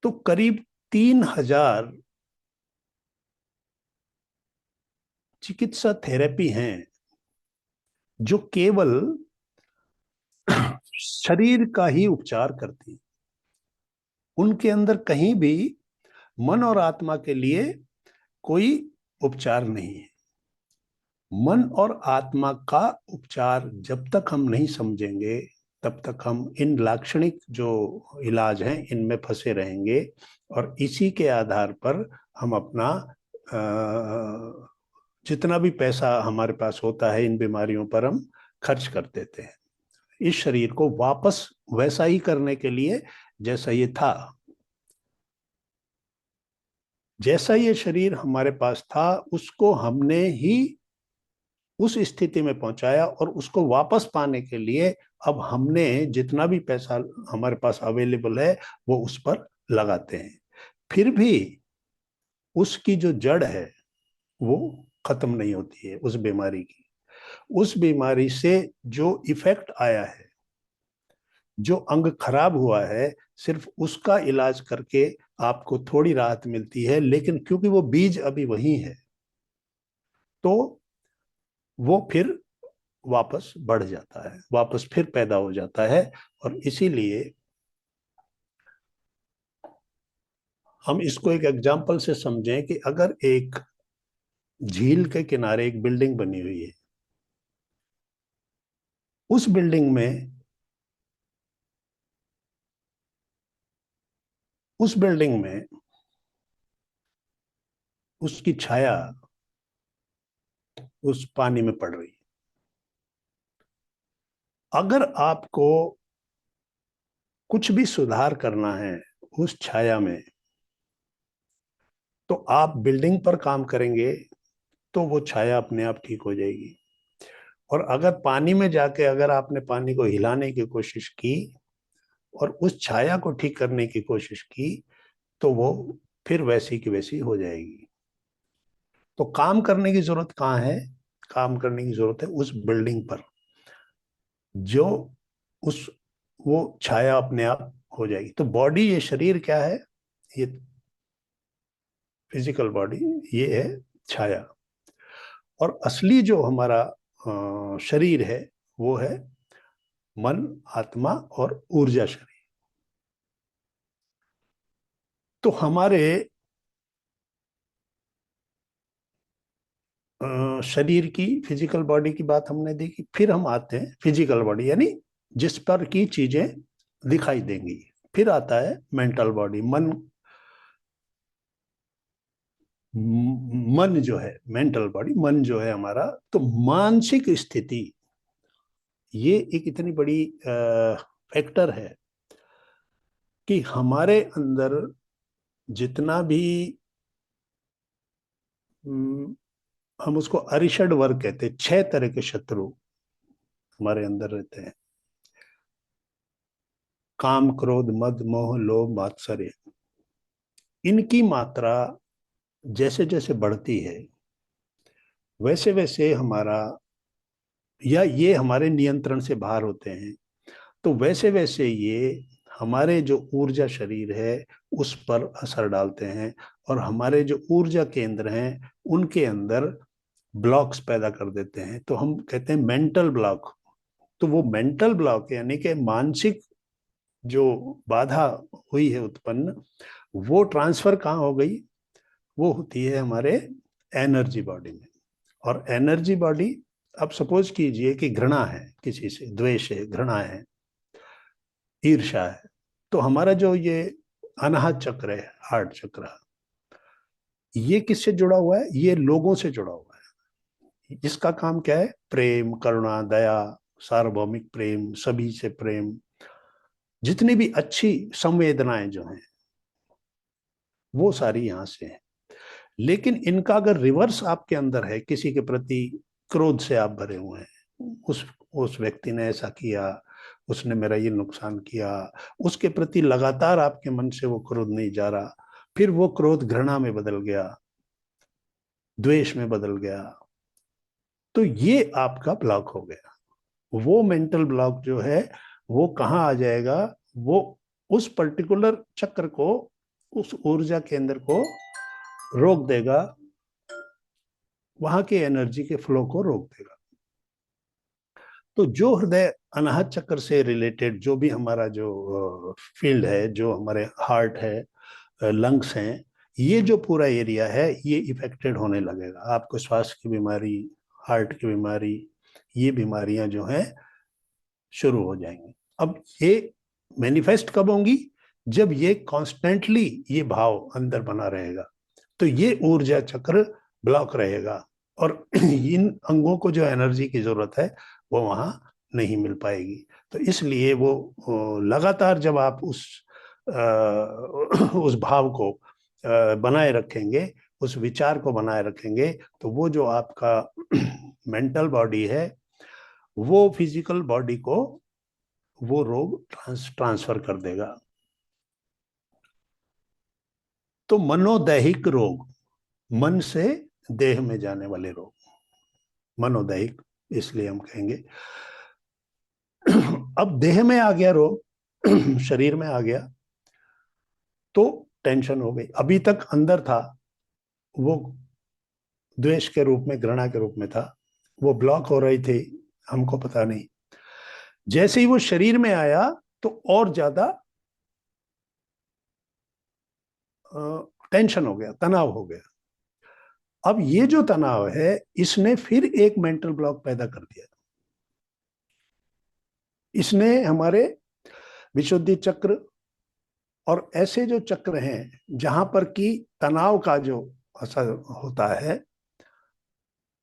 तो करीब 3,000 चिकित्सा थेरेपी हैं, जो केवल शरीर का ही उपचार करती। उनके अंदर कहीं भी मन और आत्मा के लिए कोई उपचार नहीं है। मन और आत्मा का उपचार जब तक हम नहीं समझेंगे, तब तक हम इन लाक्षणिक जो इलाज हैं, इनमें फंसे रहेंगे, और इसी के आधार पर हम अपना जितना भी पैसा हमारे पास होता है, इन बीमारियों पर हम खर्च कर देते हैं, इस शरीर को वापस वैसा ही करने के लिए जैसा ये था। जैसा ये शरीर हमारे पास था, उसको हमने ही उस स्थिति में पहुंचाया, और उसको वापस पाने के लिए अब हमने जितना भी पैसा हमारे पास अवेलेबल है, वो उस पर लगाते हैं। फिर भी उसकी जो जड़ है, वो खत्म नहीं होती है उस बीमारी की। उस बीमारी से जो इफेक्ट आया है, जो अंग खराब हुआ है, सिर्फ उसका इलाज करके आपको थोड़ी राहत मिलती है, लेकिन क्योंकि वो बीज अभी वही है, तो वो फिर वापस बढ़ जाता है, वापस फिर पैदा हो जाता है। और इसीलिए हम इसको एक एग्जाम्पल से समझें कि अगर एक झील के किनारे एक बिल्डिंग बनी हुई है, उस बिल्डिंग में उस बिल्डिंग में उसकी छाया उस पानी में पड़ रही है। अगर आपको कुछ भी सुधार करना है उस छाया में, तो आप बिल्डिंग पर काम करेंगे, तो वो छाया अपने आप ठीक हो जाएगी। और अगर पानी में जाके अगर आपने पानी को हिलाने की कोशिश की और उस छाया को ठीक करने की कोशिश की, तो वो फिर वैसी की वैसी हो जाएगी। तो काम करने की जरूरत कहाँ है? काम करने की जरूरत है उस बिल्डिंग पर, जो उस वो छाया अपने आप हो जाएगी। तो बॉडी, ये शरीर क्या है? ये फिजिकल बॉडी, ये है छाया। और असली जो हमारा शरीर है वो है मन, आत्मा और ऊर्जा शरीर। तो हमारे शरीर की, फिजिकल बॉडी की बात हमने देखी। फिर हम आते हैं फिजिकल बॉडी, यानी जिस पर की चीजें दिखाई देंगी। फिर आता है मेंटल बॉडी, मन। मन जो है, मेंटल बॉडी, मन जो है हमारा, तो मानसिक स्थिति, ये एक इतनी बड़ी फैक्टर है कि हमारे अंदर जितना भी हम उसको अरिषड वर्ग कहते हैं, 6 तरह के शत्रु हमारे अंदर रहते हैं। काम, क्रोध, मद, मोह, लोभ, मात्सर्य। इनकी मात्रा जैसे जैसे बढ़ती है, वैसे वैसे हमारा, या ये हमारे नियंत्रण से बाहर होते हैं, तो वैसे वैसे ये हमारे जो ऊर्जा शरीर है उस पर असर डालते हैं, और हमारे जो ऊर्जा केंद्र हैं उनके अंदर ब्लॉक्स पैदा कर देते हैं। तो हम कहते हैं मेंटल ब्लॉक। तो वो मेंटल ब्लॉक यानी कि मानसिक जो बाधा हुई है उत्पन्न, वो ट्रांसफर कहाँ हो गई? वो होती है हमारे एनर्जी बॉडी में। और एनर्जी बॉडी, अब सपोज कीजिए कि घृणा है किसी से, द्वेष है, घृणा है, ईर्ष्या है, तो हमारा जो ये अनाहत चक्र है, हार्ट चक्र, ये किससे जुड़ा हुआ है? ये लोगों से जुड़ा हुआ है। इसका काम क्या है? प्रेम, करुणा, दया, सार्वभौमिक प्रेम, सभी से प्रेम, जितनी भी अच्छी संवेदनाएं जो हैं वो सारी यहां से हैं। लेकिन इनका अगर रिवर्स आपके अंदर है, किसी के प्रति क्रोध से आप भरे हुए हैं, उस व्यक्ति ने ऐसा किया, उसने मेरा ये नुकसान किया, उसके प्रति लगातार आपके मन से वो क्रोध नहीं जा रहा, फिर वो क्रोध घृणा में बदल गया, द्वेष में बदल गया, तो ये आपका ब्लॉक हो गया। वो मेंटल ब्लॉक जो है वो कहाँ आ जाएगा? वो उस पर्टिकुलर चक्र को, उस ऊर्जा केंद्र को रोक देगा, वहां के एनर्जी के फ्लो को रोक देगा। तो जो हृदय अनाहत चक्र से रिलेटेड जो भी हमारा जो फील्ड है, जो हमारे हार्ट है, लंग्स हैं, ये जो पूरा एरिया है ये इफेक्टेड होने लगेगा। आपको श्वास की बीमारी, हार्ट की बीमारी, ये बीमारियां जो हैं शुरू हो जाएंगी। अब ये मैनिफेस्ट कब होंगी? जब ये कॉन्स्टेंटली ये भाव अंदर बना रहेगा, तो ये ऊर्जा चक्र ब्लॉक रहेगा, और इन अंगों को जो एनर्जी की जरूरत है वो वहां नहीं मिल पाएगी। तो इसलिए वो लगातार जब आप उस भाव को बनाए रखेंगे, उस विचार को बनाए रखेंगे, तो वो जो आपका मेंटल बॉडी है वो फिजिकल बॉडी को वो रोग ट्रांसफर कर देगा। तो मनोदैहिक रोग, मन से देह में जाने वाले रोग, मनोदैहिक इसलिए हम कहेंगे। अब देह में आ गया रोग, शरीर में आ गया, तो टेंशन हो गई। अभी तक अंदर था, वो द्वेष के रूप में, घृणा के रूप में था, वो ब्लॉक हो रही थी, हमको पता नहीं। जैसे ही वो शरीर में आया तो और ज्यादा टेंशन हो गया, तनाव हो गया। अब ये जो तनाव है इसने फिर एक मेंटल ब्लॉक पैदा कर दिया। इसने हमारे विशुद्धि चक्र और ऐसे जो चक्र हैं जहां पर कि तनाव का जो असर होता है,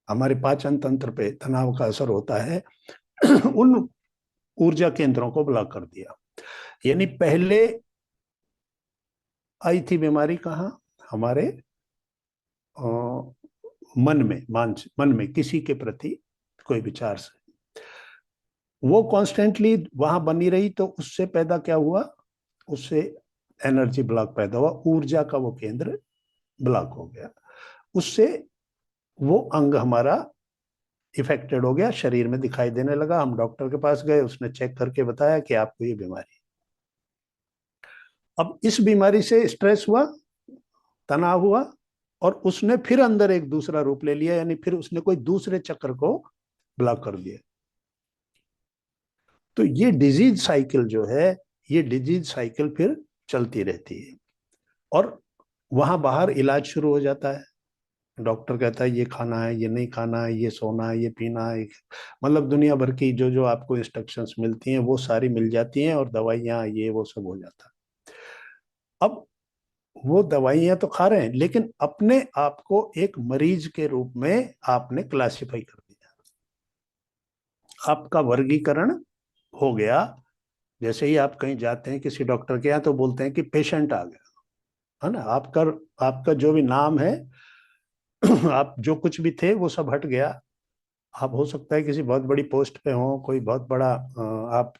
हमारे पाचन तंत्र पे तनाव का असर होता है, उन ऊर्जा केंद्रों को ब्लॉक कर दिया। यानी पहले आई थी बीमारी कहाँ? हमारे मन में, मन में किसी के प्रति कोई विचार से वो कॉन्स्टेंटली वहां बनी रही, तो उससे पैदा क्या हुआ? उससे एनर्जी ब्लॉक पैदा हुआ, ऊर्जा का वो केंद्र ब्लॉक हो गया। उससे वो अंग हमारा इफेक्टेड हो गया, शरीर में दिखाई देने लगा। हम डॉक्टर के पास गए, उसने चेक करके बताया कि आपको ये बीमारी है। अब इस बीमारी से स्ट्रेस हुआ, तनाव हुआ, और उसने फिर अंदर एक दूसरा रूप ले लिया, यानी फिर उसने कोई दूसरे चक्र को ब्लॉक कर दिया। तो ये डिजीज साइकिल जो है, ये डिजीज साइकिल फिर चलती रहती है, और वहां बाहर इलाज शुरू हो जाता है। डॉक्टर कहता है ये खाना है, ये नहीं खाना है, ये सोना है, ये पीना है, मतलब दुनिया भर की जो जो आपको इंस्ट्रक्शंस मिलती हैं वो सारी मिल जाती हैं, और दवाइयाँ ये वो सब हो जाता है। अब वो दवाइयाँ तो खा रहे हैं, लेकिन अपने आप को एक मरीज के रूप में आपने क्लासिफाई कर दिया, आपका वर्गीकरण हो गया। जैसे ही आप कहीं जाते हैं किसी डॉक्टर के यहाँ, तो बोलते हैं कि पेशेंट आ गया, है ना। आपका आपका जो भी नाम है आप जो कुछ भी थे वो सब हट गया। आप हो सकता है किसी बहुत बड़ी पोस्ट पे हो, कोई बहुत बड़ा आप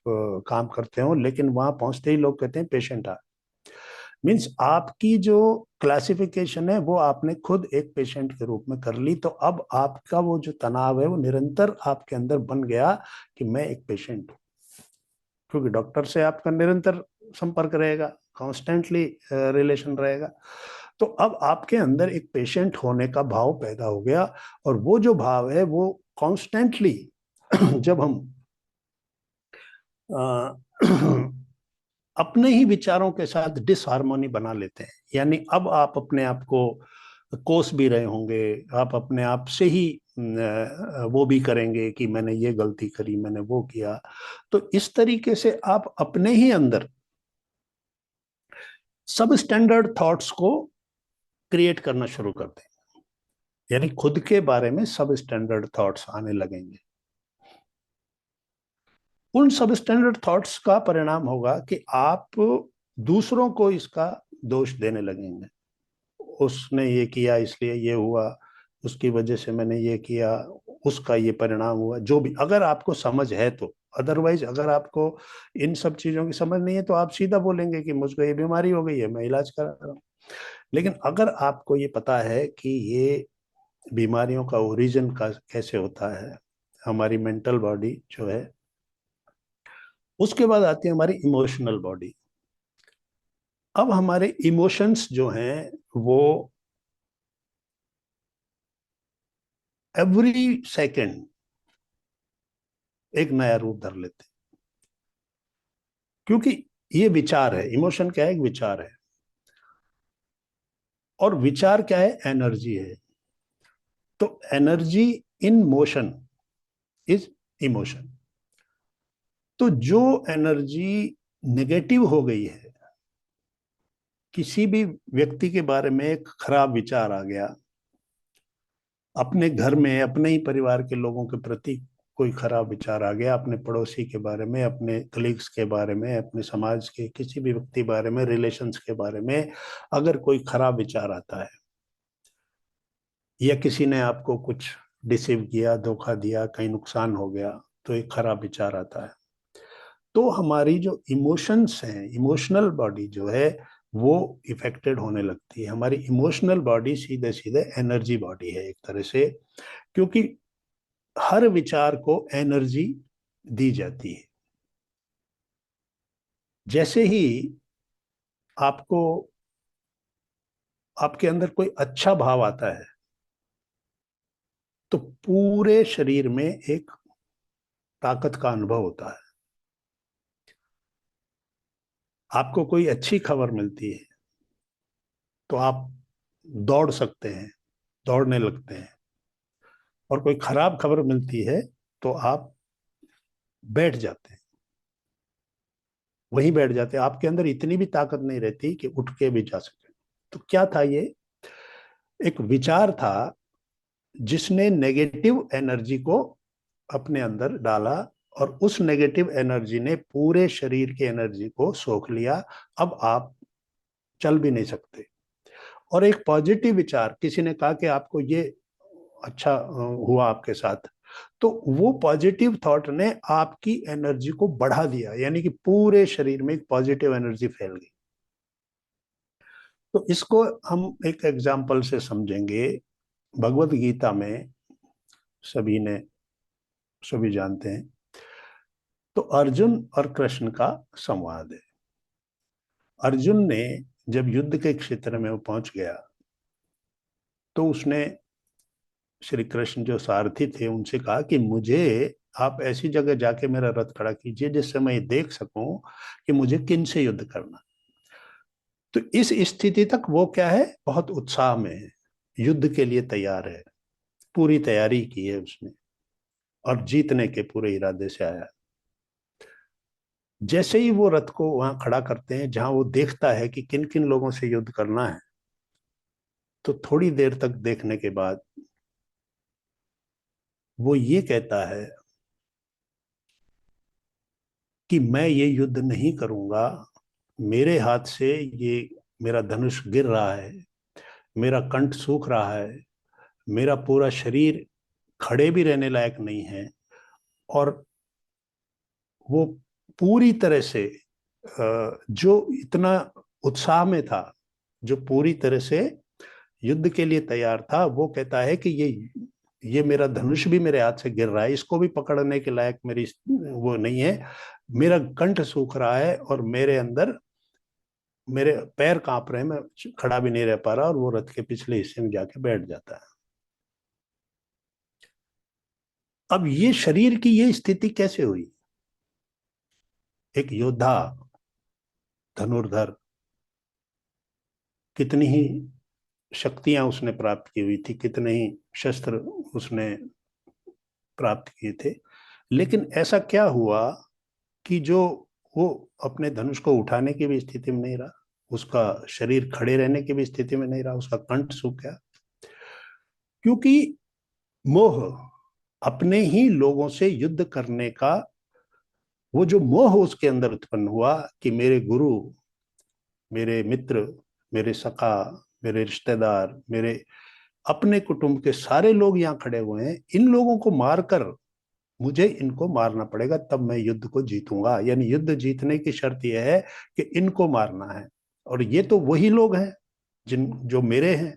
काम करते हो, लेकिन वहां पहुंचते ही लोग कहते हैं पेशेंट आ। मीन्स आपकी जो क्लासिफिकेशन है वो आपने खुद एक पेशेंट के रूप में कर ली। तो अब आपका वो जो तनाव है वो निरंतर आपके अंदर बन गया कि मैं एक पेशेंट हूँ, क्योंकि डॉक्टर से आपका निरंतर संपर्क रहेगा, कॉन्स्टेंटली रिलेशन रहेगा। तो अब आपके अंदर एक पेशेंट होने का भाव पैदा हो गया, और वो जो भाव है वो कॉन्स्टेंटली जब हम अपने ही विचारों के साथ डिसहार्मोनी बना लेते हैं, यानी अब आप अपने आप को कोस भी रहे होंगे, आप अपने आप से ही वो भी करेंगे कि मैंने ये गलती करी, मैंने वो किया। तो इस तरीके से आप अपने ही अंदर सब स्टैंडर्ड थॉट्स को क्रिएट करना शुरू कर दें, यानी खुद के बारे में सब स्टैंडर्ड थॉट्स आने लगेंगे। उन सब स्टैंडर्ड थॉट्स का परिणाम होगा कि आप दूसरों को इसका दोष देने लगेंगे। उसने ये किया इसलिए ये हुआ, उसकी वजह से मैंने ये किया, उसका ये परिणाम हुआ, जो भी, अगर आपको समझ है तो। अदरवाइज अगर आपको इन सब चीजों की समझ नहीं है तो आप सीधा बोलेंगे कि मुझको ये बीमारी हो गई है, मैं इलाज करा रहा हूँ। लेकिन अगर आपको ये पता है कि ये बीमारियों का ओरिजिन का कैसे होता है, हमारी मेंटल बॉडी जो है, उसके बाद आती है हमारी इमोशनल बॉडी। अब हमारे इमोशंस जो हैं वो एवरी सेकेंड एक नया रूप धर लेते हैं, क्योंकि ये विचार है। इमोशन क्या है? एक विचार है, और विचार क्या है? एनर्जी है। तो energy in motion is emotion. तो जो एनर्जी नेगेटिव हो गई है, किसी भी व्यक्ति के बारे में एक खराब विचार आ गया, अपने घर में अपने ही परिवार के लोगों के प्रति कोई खराब विचार आ गया, अपने पड़ोसी के बारे में, अपने कलीग्स के बारे में, अपने समाज के किसी भी व्यक्ति बारे में, रिलेशंस के बारे में अगर कोई खराब विचार आता है, या किसी ने आपको कुछ डिसीव किया, धोखा दिया, कहीं नुकसान हो गया, तो एक खराब विचार आता है, तो हमारी जो इमोशंस हैं, इमोशनल बॉडी जो है वो इफेक्टेड होने लगती है। हमारी इमोशनल बॉडी सीधे सीधे एनर्जी बॉडी है एक तरह से, क्योंकि हर विचार को एनर्जी दी जाती है। जैसे ही आपको आपके अंदर कोई अच्छा भाव आता है, तो पूरे शरीर में एक ताकत का अनुभव होता है। आपको कोई अच्छी खबर मिलती है तो आप दौड़ सकते हैं, दौड़ने लगते हैं, और कोई खराब खबर मिलती है तो आप बैठ जाते हैं, वहीं बैठ जाते हैं। आपके अंदर इतनी भी ताकत नहीं रहती कि उठ के भी जा सके। तो क्या था ये? एक विचार था जिसने नेगेटिव एनर्जी को अपने अंदर डाला, और उस नेगेटिव एनर्जी ने पूरे शरीर की एनर्जी को सोख लिया। अब आप चल भी नहीं सकते। और एक पॉजिटिव विचार, किसी ने कहा कि आपको ये अच्छा हुआ आपके साथ, तो वो पॉजिटिव थॉट ने आपकी एनर्जी को बढ़ा दिया, यानी कि पूरे शरीर में एक पॉजिटिव एनर्जी फैल गई। तो इसको हम एक एग्जाम्पल से समझेंगे भगवत गीता में सभी जानते हैं, तो अर्जुन और कृष्ण का संवाद है। अर्जुन ने जब युद्ध के क्षेत्र में वो पहुंच गया तो उसने श्री कृष्ण जो सारथी थे उनसे कहा कि मुझे आप ऐसी जगह जाके मेरा रथ खड़ा कीजिए जिससे मैं ये देख सकूं कि मुझे किन से युद्ध करना। तो इस स्थिति तक वो क्या है, बहुत उत्साह में है, युद्ध के लिए तैयार है, पूरी तैयारी की है उसने और जीतने के पूरे इरादे से आया। जैसे ही वो रथ को वहां खड़ा करते हैं जहां वो देखता है कि किन किन लोगों से युद्ध करना है, तो थोड़ी देर तक देखने के बाद वो ये कहता है कि मैं ये युद्ध नहीं करूंगा, मेरे हाथ से ये मेरा धनुष गिर रहा है, मेरा कंठ सूख रहा है, मेरा पूरा शरीर खड़े भी रहने लायक नहीं है। और वो पूरी तरह से जो इतना उत्साह में था, जो पूरी तरह से युद्ध के लिए तैयार था, वो कहता है कि ये मेरा धनुष भी मेरे हाथ से गिर रहा है, इसको भी पकड़ने के लायक मेरी वो नहीं है, मेरा कंठ सूख रहा है और मेरे अंदर मेरे पैर कांप रहे हैं, मैं खड़ा भी नहीं रह पा रहा। और वो रथ के पिछले हिस्से में जाके बैठ जाता है। अब ये शरीर की ये स्थिति कैसे हुई? एक योद्धा, धनुर्धर, कितनी ही शक्तियां उसने प्राप्त की हुई थी, कितने ही शस्त्र उसने प्राप्त किए थे, लेकिन ऐसा क्या हुआ कि जो वो अपने धनुष को उठाने की भी स्थिति में नहीं रहा, उसका शरीर खड़े रहने की भी स्थिति में नहीं रहा, उसका कंठ सूख गया? क्योंकि मोह, अपने ही लोगों से युद्ध करने का वो जो मोह उसके अंदर उत्पन्न हुआ कि मेरे गुरु, मेरे मित्र, मेरे सखा, मेरे रिश्तेदार, मेरे अपने कुटुंब के सारे लोग यहाँ खड़े हुए हैं, इन लोगों को मारकर मुझे इनको मारना पड़ेगा तब मैं युद्ध को जीतूंगा। यानी युद्ध जीतने की शर्त यह है कि इनको मारना है, और ये तो वही लोग हैं जिन जो मेरे हैं,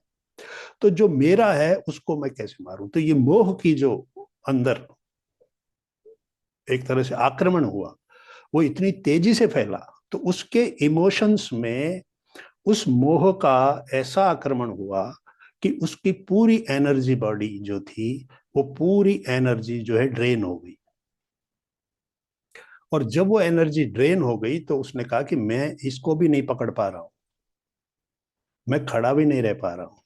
तो जो मेरा है उसको मैं कैसे मारूं? तो ये मोह की जो अंदर एक तरह से आक्रमण हुआ, वो इतनी तेजी से फैला, तो उसके इमोशंस में उस मोह का ऐसा आक्रमण हुआ कि उसकी पूरी एनर्जी बॉडी जो थी, वो पूरी एनर्जी जो है ड्रेन हो गई। और जब वो एनर्जी ड्रेन हो गई तो उसने कहा कि मैं इसको भी नहीं पकड़ पा रहा हूं, मैं खड़ा भी नहीं रह पा रहा हूं,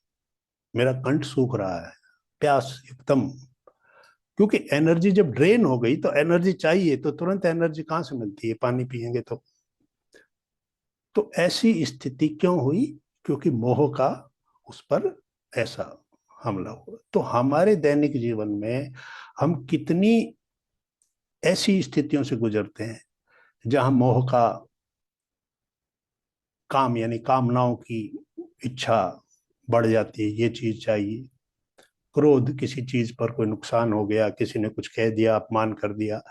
मेरा कंठ सूख रहा है, प्यास एकदम। क्योंकि एनर्जी जब ड्रेन हो गई तो एनर्जी चाहिए, तो तुरंत एनर्जी कहां से मिलती है? पानी पिएंगे तो ऐसी स्थिति क्यों हुई? क्योंकि मोह का उस पर ऐसा हमला हुआ। तो हमारे दैनिक जीवन में हम कितनी ऐसी स्थितियों से गुजरते हैं जहां मोह का काम यानी कामनाओं की इच्छा बढ़ जाती है, ये चीज चाहिए। क्रोध, किसी चीज पर कोई नुकसान हो गया, किसी ने कुछ कह दिया, अपमान कर दिया,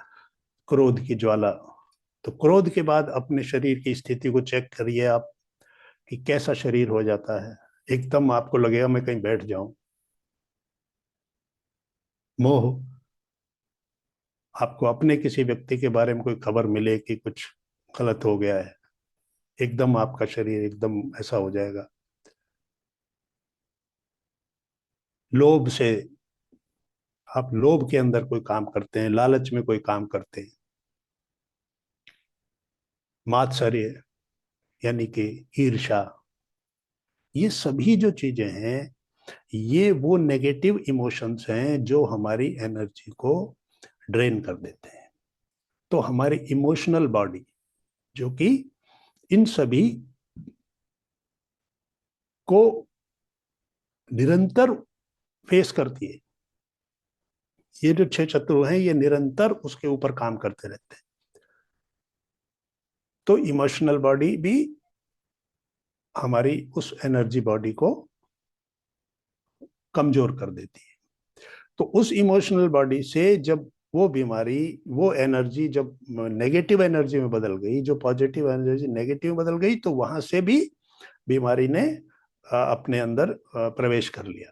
क्रोध की ज्वाला। तो क्रोध के बाद अपने शरीर की स्थिति को चेक करिए आप कि कैसा शरीर हो जाता है। एकदम आपको लगेगा मैं कहीं बैठ जाऊं। मोह, आपको अपने किसी व्यक्ति के बारे में कोई खबर मिले कि कुछ गलत हो गया है, एकदम आपका शरीर एकदम ऐसा हो जाएगा। लोभ से, आप लोभ के अंदर कोई काम करते हैं, लालच में कोई काम करते हैं, मात्सर्य यानी कि ईर्ष्या, ये सभी जो चीजें हैं, ये वो नेगेटिव इमोशंस हैं जो हमारी एनर्जी को ड्रेन कर देते हैं। तो हमारी इमोशनल बॉडी जो कि इन सभी को निरंतर फेस करती है, ये जो छह शत्रु हैं ये निरंतर उसके ऊपर काम करते रहते हैं। तो इमोशनल बॉडी भी हमारी उस एनर्जी बॉडी को कमजोर कर देती है। तो उस इमोशनल बॉडी से जब वो बीमारी, वो एनर्जी जब नेगेटिव एनर्जी में बदल गई, जो पॉजिटिव एनर्जी नेगेटिव में बदल गई, तो वहां से भी बीमारी ने अपने अंदर प्रवेश कर लिया।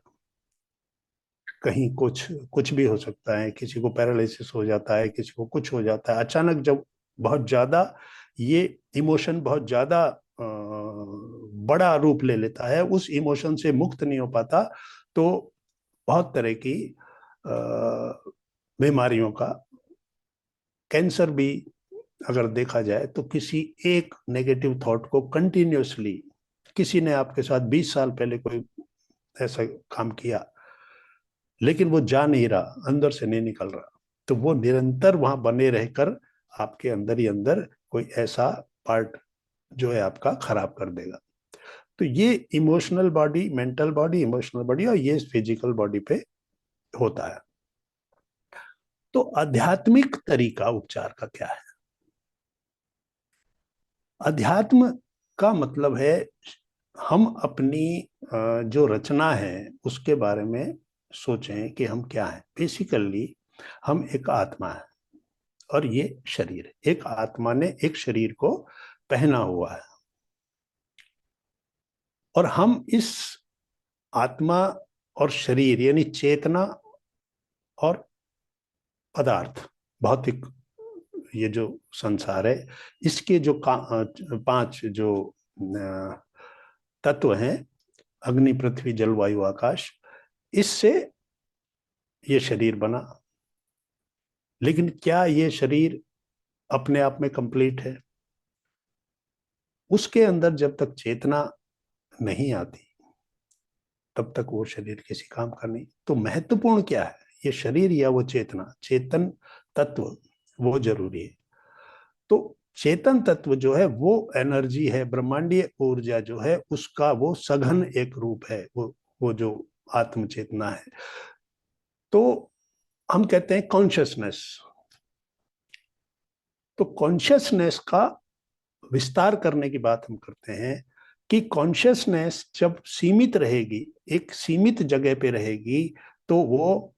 कहीं कुछ कुछ भी हो सकता है, किसी को पैरालिसिस हो जाता है, किसी को कुछ हो जाता है अचानक। जब बहुत ज्यादा ये इमोशन बहुत ज्यादा बड़ा रूप ले लेता है, उस इमोशन से मुक्त नहीं हो पाता, तो बहुत तरह की बीमारियों का, कैंसर भी अगर देखा जाए तो किसी एक नेगेटिव थॉट को कंटिन्यूअसली, किसी ने आपके साथ 20 साल पहले कोई ऐसा काम किया, लेकिन वो जा नहीं रहा, अंदर से नहीं निकल रहा, तो वो निरंतर वहां बने रहकर आपके अंदर ही अंदर कोई ऐसा पार्ट जो है आपका खराब कर देगा। तो ये emotional body, mental body, emotional body, और ये फिजिकल बॉडी पे होता है। तो आध्यात्मिक तरीका उपचार का क्या है? अध्यात्म का मतलब है हम अपनी जो रचना है उसके बारे में सोचें कि हम क्या हैं। बेसिकली हम एक आत्मा है और ये शरीर है। एक आत्मा ने एक शरीर को पहना हुआ है, और हम इस आत्मा और शरीर यानी चेतना और पदार्थ, भौतिक ये जो संसार है, इसके जो पांच जो तत्व हैं, अग्नि पृथ्वी जल वायु आकाश, इससे ये शरीर बना। लेकिन क्या ये शरीर अपने आप में कंप्लीट है? उसके अंदर जब तक चेतना नहीं आती तब तक वो शरीर किसी काम का नहीं। तो महत्वपूर्ण क्या है, ये शरीर या वो चेतना, चेतन तत्व वो जरूरी है। तो चेतन तत्व जो है वो एनर्जी है, ब्रह्मांडीय ऊर्जा जो है उसका वो सघन एक रूप है, वो जो आत्म चेतना है। तो हम कहते हैं कॉन्शियसनेस। तो कॉन्शियसनेस का विस्तार करने की बात हम करते हैं कि कॉन्शियसनेस जब सीमित रहेगी, एक सीमित जगह पे रहेगी, तो वो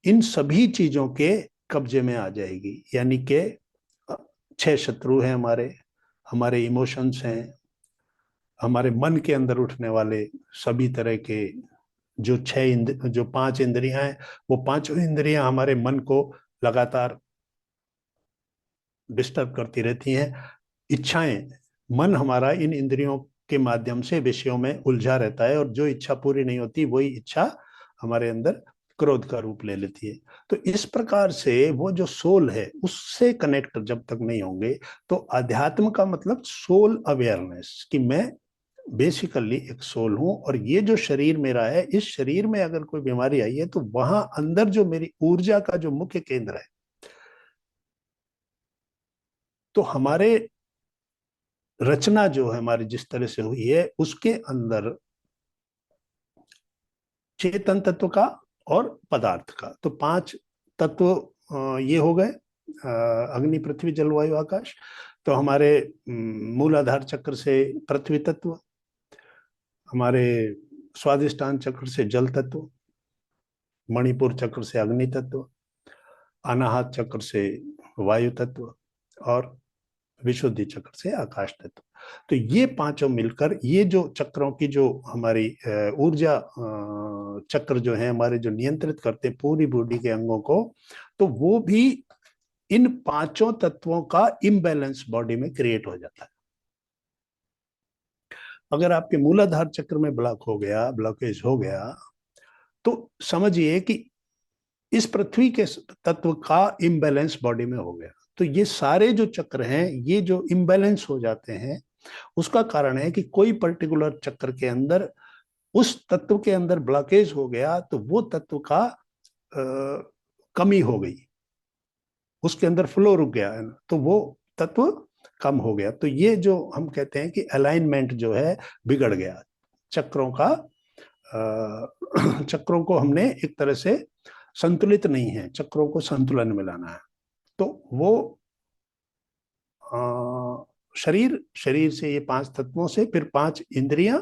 इन सभी चीजों के कब्जे में आ जाएगी। यानी कि 6 शत्रु हैं हमारे, हमारे इमोशंस हैं, हमारे मन के अंदर उठने वाले सभी तरह के जो जो 5 इंद्रियां हैं, वो पांचों इंद्रियां हमारे मन को लगातार डिस्टर्ब करती रहती हैं। इच्छाएं, मन हमारा इन इंद्रियों के माध्यम से विषयों में उलझा रहता है, और जो इच्छा पूरी नहीं होती वही इच्छा हमारे अंदर क्रोध का रूप ले लेती है। तो इस प्रकार से वो जो सोल है उससे कनेक्ट जब तक नहीं होंगे, तो अध्यात्म का मतलब सोल अवेयरनेस, कि मैं बेसिकली एक सोल हूं, और ये जो शरीर मेरा है, इस शरीर में अगर कोई बीमारी आई है तो वहां अंदर जो मेरी ऊर्जा का जो मुख्य केंद्र है, तो हमारे रचना जो है हमारी जिस तरह से हुई है उसके अंदर चेतन तत्व का और पदार्थ का, तो 5 तत्व ये हो गए, अग्नि पृथ्वी जल वायु आकाश। तो हमारे मूलाधार चक्र से पृथ्वी तत्व, हमारे स्वादिष्टान चक्र से जल तत्व, मणिपुर चक्र से अग्नि तत्व, अनाहत चक्र से वायु तत्व, और विशुद्धि चक्र से आकाश तत्व। तो ये पांचों मिलकर ये जो चक्रों की जो हमारी ऊर्जा चक्र जो है हमारे, जो नियंत्रित करते हैं पूरी बॉडी के अंगों को, तो वो भी इन पांचों तत्वों का इम्बैलेंस बॉडी में क्रिएट हो जाता है। अगर आपके मूलाधार चक्र में ब्लॉक हो गया, ब्लॉकेज हो गया, तो समझिए कि इस पृथ्वी के तत्व का इम्बैलेंस बॉडी में हो गया। तो ये सारे जो चक्र हैं ये जो इम्बैलेंस हो जाते हैं, उसका कारण है कि कोई पर्टिकुलर चक्र के अंदर, उस तत्व के अंदर ब्लॉकेज हो गया, तो वो तत्व का कमी हो गई, उसके अंदर फ्लो रुक गया है ना, तो वो तत्व कम हो गया। तो ये जो हम कहते हैं कि अलाइनमेंट जो है बिगड़ गया चक्रों का, चक्रों को हमने एक तरह से संतुलित नहीं है, चक्रों को संतुलन में लाना है। तो वो शरीर, शरीर से ये 5 तत्वों से, फिर 5 इंद्रियां,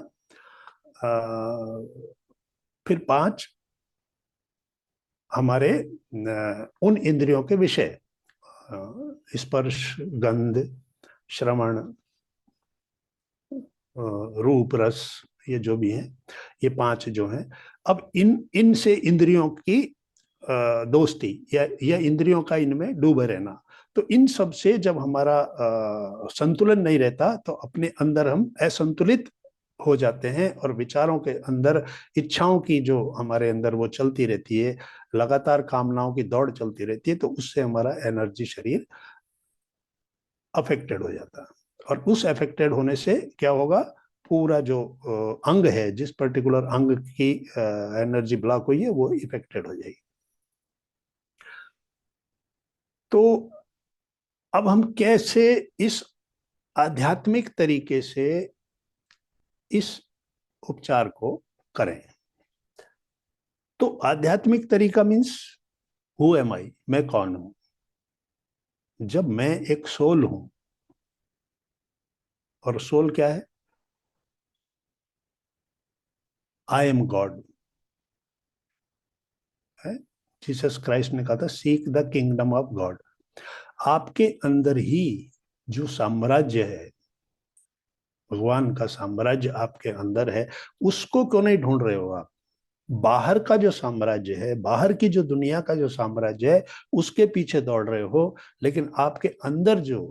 फिर 5 हमारे उन इंद्रियों के विषय, स्पर्श गंध श्रवण रूप रस, ये जो भी है, ये 5 जो हैं, अब इनसे इंद्रियों की दोस्ती या इंद्रियों का इनमें डूबे रहना, तो इन सब से जब हमारा संतुलन नहीं रहता तो अपने अंदर हम असंतुलित हो जाते हैं, और विचारों के अंदर इच्छाओं की जो हमारे अंदर वो चलती रहती है, लगातार कामनाओं की दौड़ चलती रहती है, तो उससे हमारा एनर्जी शरीर अफेक्टेड हो जाता है। और उस अफेक्टेड होने से क्या होगा, पूरा जो अंग है, जिस पर्टिकुलर अंग की एनर्जी ब्लॉक हुई है, वो इफेक्टेड हो जाएगी। तो अब हम कैसे इस आध्यात्मिक तरीके से इस उपचार को करें? तो आध्यात्मिक तरीका मीन्स हु एम आई, मैं कौन हूं? जब मैं एक सोल हूं, और सोल क्या है? आई एम गॉड है। जीसस क्राइस्ट ने कहा था, seek the kingdom of God. आपके अंदर ही जो साम्राज्य है, भगवान का साम्राज्य आपके अंदर है, उसको क्यों नहीं ढूंढ रहे हो आप? बाहर का जो साम्राज्य है, बाहर की जो दुनिया का जो साम्राज्य है, उसके पीछे दौड़ रहे हो, लेकिन आपके अंदर जो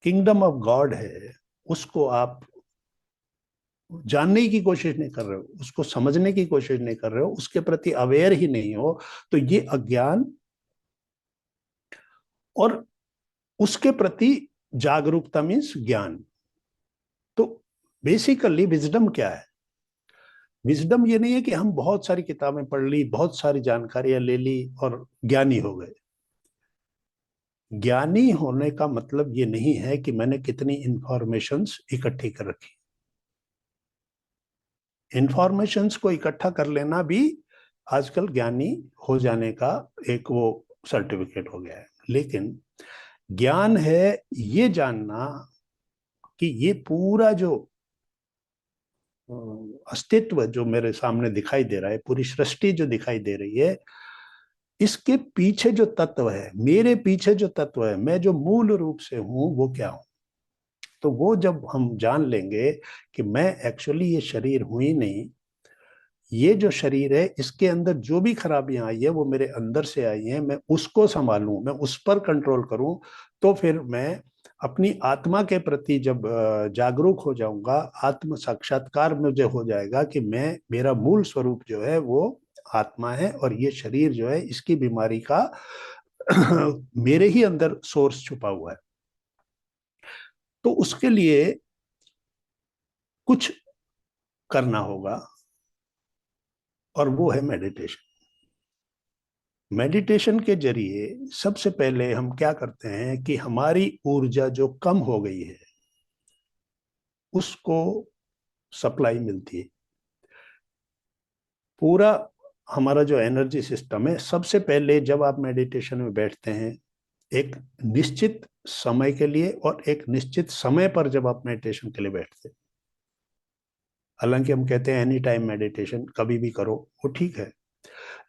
किंगडम ऑफ गॉड है, उसको आप जानने की कोशिश नहीं कर रहे हो, उसको समझने की कोशिश नहीं कर रहे हो, उसके प्रति अवेयर ही नहीं हो। तो ये अज्ञान, और उसके प्रति जागरूकता मीन्स ज्ञान। तो बेसिकली विजडम क्या है? विजडम ये नहीं है कि हम बहुत सारी किताबें पढ़ ली, बहुत सारी जानकारियां ले ली और ज्ञानी हो गए। ज्ञानी होने का मतलब ये नहीं है कि मैंने कितनी इंफॉर्मेशंस इकट्ठी कर रखी। इंफॉर्मेशंस को इकट्ठा कर लेना भी आजकल ज्ञानी हो जाने का एक वो सर्टिफिकेट हो गया है। लेकिन ज्ञान है ये जानना कि ये पूरा जो अस्तित्व जो मेरे सामने दिखाई दे रहा है, पूरी सृष्टि जो दिखाई दे रही है, इसके पीछे जो तत्व है, मेरे पीछे जो तत्व है, मैं जो मूल रूप से हूं, वो क्या हूं। तो वो जब हम जान लेंगे कि मैं एक्चुअली ये शरीर हूं ही नहीं, ये जो शरीर है, इसके अंदर जो भी खराबियां आई है वो मेरे अंदर से आई हैं, मैं उसको संभालूं, मैं उस पर कंट्रोल करूं, तो फिर मैं अपनी आत्मा के प्रति जब जागरूक हो जाऊंगा, आत्म साक्षात्कार मुझे हो जाएगा कि मैं, मेरा मूल स्वरूप जो है वो आत्मा है, और ये शरीर जो है, इसकी बीमारी का मेरे ही अंदर सोर्स छुपा हुआ है। तो उसके लिए कुछ करना होगा, और वो है मेडिटेशन। मेडिटेशन के जरिए सबसे पहले हम क्या करते हैं कि हमारी ऊर्जा जो कम हो गई है, उसको सप्लाई मिलती है। पूरा हमारा जो एनर्जी सिस्टम है, सबसे पहले जब आप मेडिटेशन में बैठते हैं, एक निश्चित समय के लिए और एक निश्चित समय पर जब आप मेडिटेशन के लिए बैठते हैं, हालांकि हम कहते हैं एनी टाइम मेडिटेशन, कभी भी करो, वो ठीक है।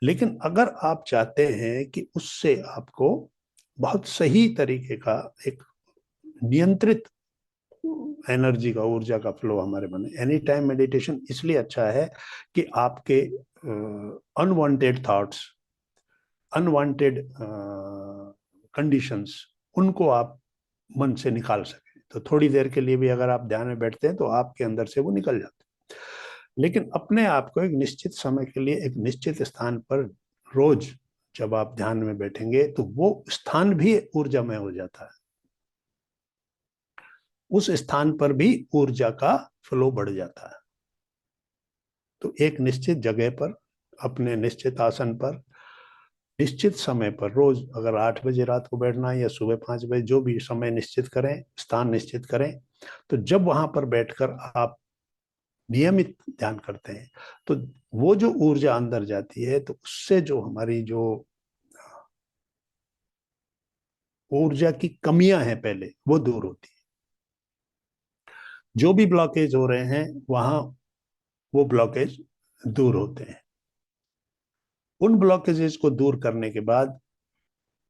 लेकिन अगर आप चाहते हैं कि उससे आपको बहुत सही तरीके का एक नियंत्रित एनर्जी का, ऊर्जा का फ्लो हमारे बने, एनी टाइम मेडिटेशन इसलिए अच्छा है कि आपके अनवांटेड थॉट्स, अनवांटेड कंडीशंस, उनको आप मन से निकाल सकें। तो थोड़ी देर के लिए भी अगर आप ध्यान में बैठते हैं तो आपके अंदर से वो निकल जाते हैं। लेकिन अपने आप को एक निश्चित समय के लिए एक निश्चित स्थान पर रोज जब आप ध्यान में बैठेंगे, तो वो स्थान भी ऊर्जामय हो जाता है, उस स्थान पर भी ऊर्जा का फ्लो बढ़ जाता है। तो एक निश्चित जगह पर, अपने निश्चित आसन पर, निश्चित समय पर, रोज अगर 8 बजे रात को बैठना है या सुबह 5 बजे, जो भी समय निश्चित करें, स्थान निश्चित करें, तो जब वहां पर बैठकर आप नियमित ध्यान करते हैं, तो वो जो ऊर्जा अंदर जाती है, तो उससे जो हमारी जो ऊर्जा की कमियां हैं पहले, वो दूर होती है। जो भी ब्लॉकेज हो रहे हैं वहां, वो ब्लॉकेज दूर होते हैं। उन ब्लॉकेजेस को दूर करने के बाद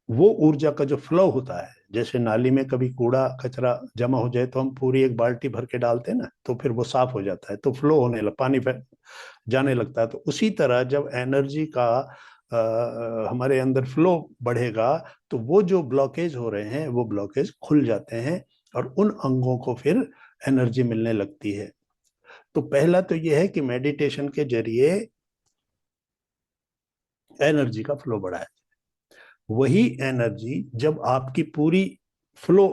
वो ऊर्जा का जो फ्लो होता है, जैसे नाली में कभी कूड़ा कचरा जमा हो जाए तो हम पूरी एक बाल्टी भर के डालते हैं ना, तो फिर वो साफ हो जाता है, तो फ्लो होने लगा, पानी जाने लगता है। तो उसी तरह जब एनर्जी का हमारे अंदर फ्लो बढ़ेगा तो वो जो ब्लॉकेज हो रहे हैं वो ब्लॉकेज खुल जाते हैं और उन अंगों को फिर एनर्जी मिलने लगती है। तो पहला तो ये है कि मेडिटेशन के जरिए एनर्जी का फ्लो बढ़ाए। वही एनर्जी जब आपकी पूरी फ्लो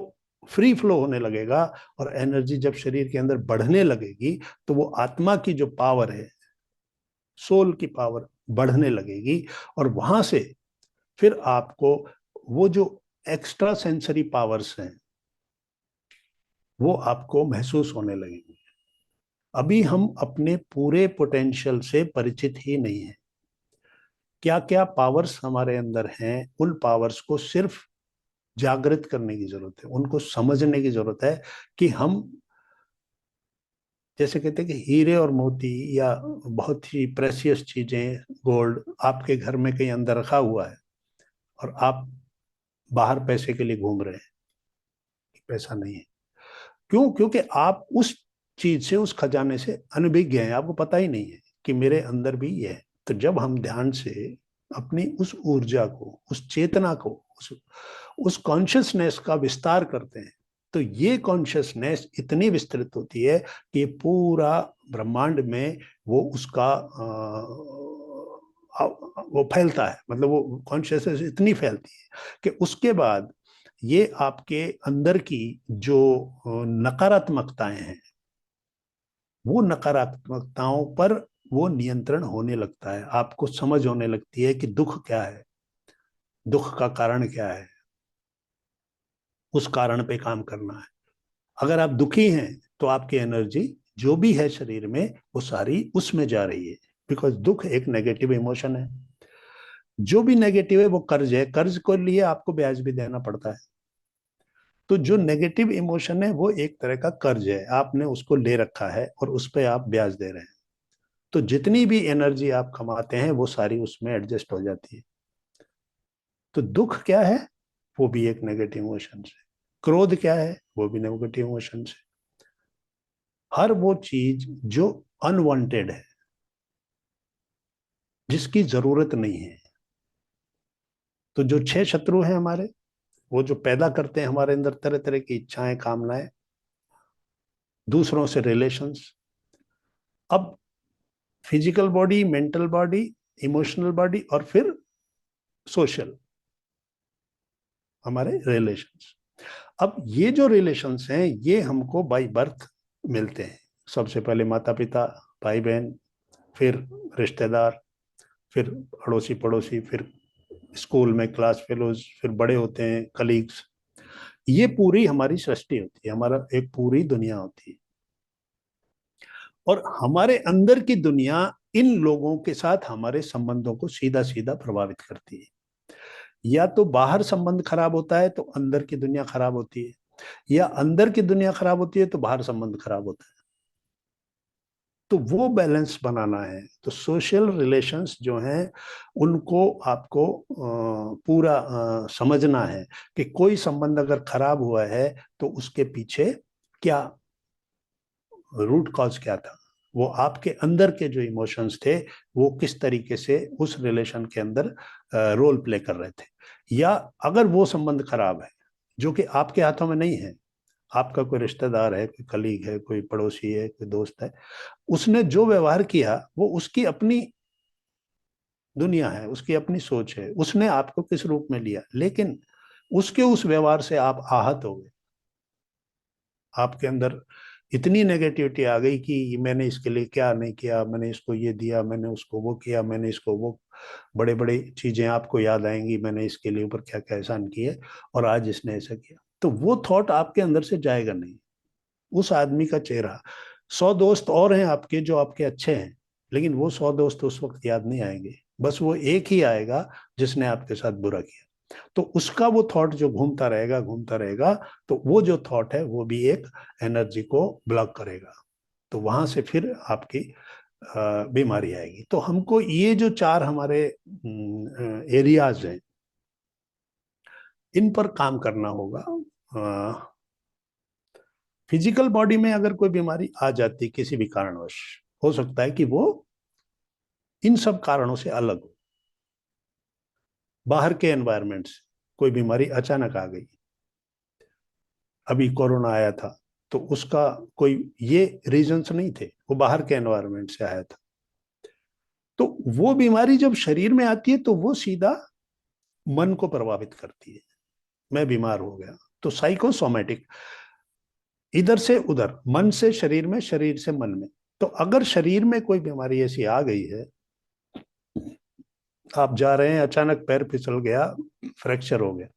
फ्री फ्लो होने लगेगा और एनर्जी जब शरीर के अंदर बढ़ने लगेगी तो वो आत्मा की जो पावर है, सोल की पावर बढ़ने लगेगी और वहां से फिर आपको वो जो एक्स्ट्रा सेंसरी पावर्स हैं वो आपको महसूस होने लगेंगी। अभी हम अपने पूरे पोटेंशियल से परिचित ही नहीं है। क्या क्या पावर्स हमारे अंदर हैं, उन पावर्स को सिर्फ जागृत करने की जरूरत है, उनको समझने की जरूरत है कि हम जैसे कहते हैं कि हीरे और मोती या बहुत ही प्रेशियस चीजें, गोल्ड आपके घर में कहीं अंदर रखा हुआ है और आप बाहर पैसे के लिए घूम रहे हैं, पैसा नहीं है। क्यों? क्योंकि आप उस चीज से, उस खजाने से अनभिज्ञ हैं, आपको पता ही नहीं है कि मेरे अंदर भी ये है। तो जब हम ध्यान से अपनी उस ऊर्जा को, उस चेतना को, उस कॉन्शियसनेस का विस्तार करते हैं तो ये कॉन्शियसनेस इतनी विस्तृत होती है कि ये पूरा ब्रह्मांड में वो उसका वो फैलता है। मतलब वो कॉन्शियसनेस इतनी फैलती है कि उसके बाद ये आपके अंदर की जो नकारात्मकताएं हैं वो नकारात्मकताओं पर वो नियंत्रण होने लगता है। आपको समझ होने लगती है कि दुख क्या है, दुख का कारण क्या है, उस कारण पे काम करना है। अगर आप दुखी हैं तो आपकी एनर्जी जो भी है शरीर में वो सारी उसमें जा रही है, बिकॉज दुख एक नेगेटिव इमोशन है। जो भी नेगेटिव है वो कर्ज है, कर्ज के लिए आपको ब्याज भी देना पड़ता है। तो जो नेगेटिव इमोशन है वो एक तरह का कर्ज है, आपने उसको ले रखा है और उस पर आप ब्याज दे रहे हैं। तो जितनी भी एनर्जी आप कमाते हैं वो सारी उसमें एडजस्ट हो जाती है। तो दुख क्या है? वो भी एक नेगेटिव इमोशन है। क्रोध क्या है? वो भी नेगेटिव इमोशन है। हर वो चीज जो अनवांटेड है, जिसकी जरूरत नहीं है। तो जो 6 शत्रु हैं हमारे, वो जो पैदा करते हैं हमारे अंदर तरह तरह की इच्छाएं, कामनाएं, दूसरों से रिलेशंस। अब physical body, mental body, emotional body और फिर सोशल, हमारे रिलेशंस। अब ये जो रिलेशंस हैं ये हमको बाय बर्थ मिलते हैं। सबसे पहले माता पिता, भाई बहन, फिर रिश्तेदार, फिर अड़ोसी पड़ोसी, फिर स्कूल में क्लास फेलोज, फिर बड़े होते हैं कलीग्स। ये पूरी हमारी सृष्टि होती है, हमारा एक पूरी दुनिया होती है। और हमारे अंदर की दुनिया इन लोगों के साथ हमारे संबंधों को सीधा सीधा प्रभावित करती है। या तो बाहर संबंध खराब होता है तो अंदर की दुनिया खराब होती है, या अंदर की दुनिया खराब होती है तो बाहर संबंध खराब होता है। तो वो बैलेंस बनाना है। तो सोशल रिलेशंस जो हैं उनको आपको पूरा समझना है कि कोई संबंध अगर खराब हुआ है तो उसके पीछे क्या रूट कॉज क्या था, वो आपके अंदर के जो इमोशंस थे वो किस तरीके से उस रिलेशन के अंदर रोल प्ले कर रहे थे। या अगर वो संबंध खराब है जो कि आपके हाथों में नहीं है, आपका कोई रिश्तेदार है, कोई कलीग है, कोई पड़ोसी है, कोई दोस्त है, उसने जो व्यवहार किया वो उसकी अपनी दुनिया है, उसकी अपनी सोच है, उसने आपको किस रूप में लिया, लेकिन उसके उस व्यवहार से आप आहत हो गए। आपके अंदर इतनी नेगेटिविटी आ गई कि मैंने इसके लिए क्या नहीं किया, मैंने इसको ये दिया, मैंने उसको वो किया, मैंने इसको वो, बड़े बड़े चीजें आपको याद आएंगी, मैंने इसके लिए ऊपर क्या क्या एहसान किए और आज इसने ऐसा किया। तो वो थॉट आपके अंदर से जाएगा नहीं। उस आदमी का चेहरा, 100 दोस्त और हैं आपके जो आपके अच्छे हैं, लेकिन वो 100 दोस्त उस वक्त याद नहीं आएंगे, बस वो एक ही आएगा जिसने आपके साथ बुरा किया। तो उसका वो थॉट जो घूमता रहेगा घूमता रहेगा, तो वो जो थॉट है वो भी एक एनर्जी को ब्लॉक करेगा। तो वहां से फिर आपकी बीमारी आएगी। तो हमको ये जो 4 हमारे एरियाज हैं इन पर काम करना होगा। फिजिकल बॉडी में अगर कोई बीमारी आ जाती किसी भी कारणवश, हो सकता है कि वो इन सब कारणों से अलग हो, बाहर के एनवायरनमेंट से कोई बीमारी अचानक आ गई, अभी कोरोना आया था तो उसका कोई ये रीजंस नहीं थे, वो बाहर के एनवायरनमेंट से आया था। तो वो बीमारी जब शरीर में आती है तो वो सीधा मन को प्रभावित करती है। मैं बीमार हो गया तो साइकोसोमेटिक, इधर से उधर, मन से शरीर में, शरीर से मन में। तो अगर शरीर में कोई बीमारी ऐसी आ गई है, आप जा रहे हैं अचानक पैर फिसल गया, फ्रैक्चर हो गया,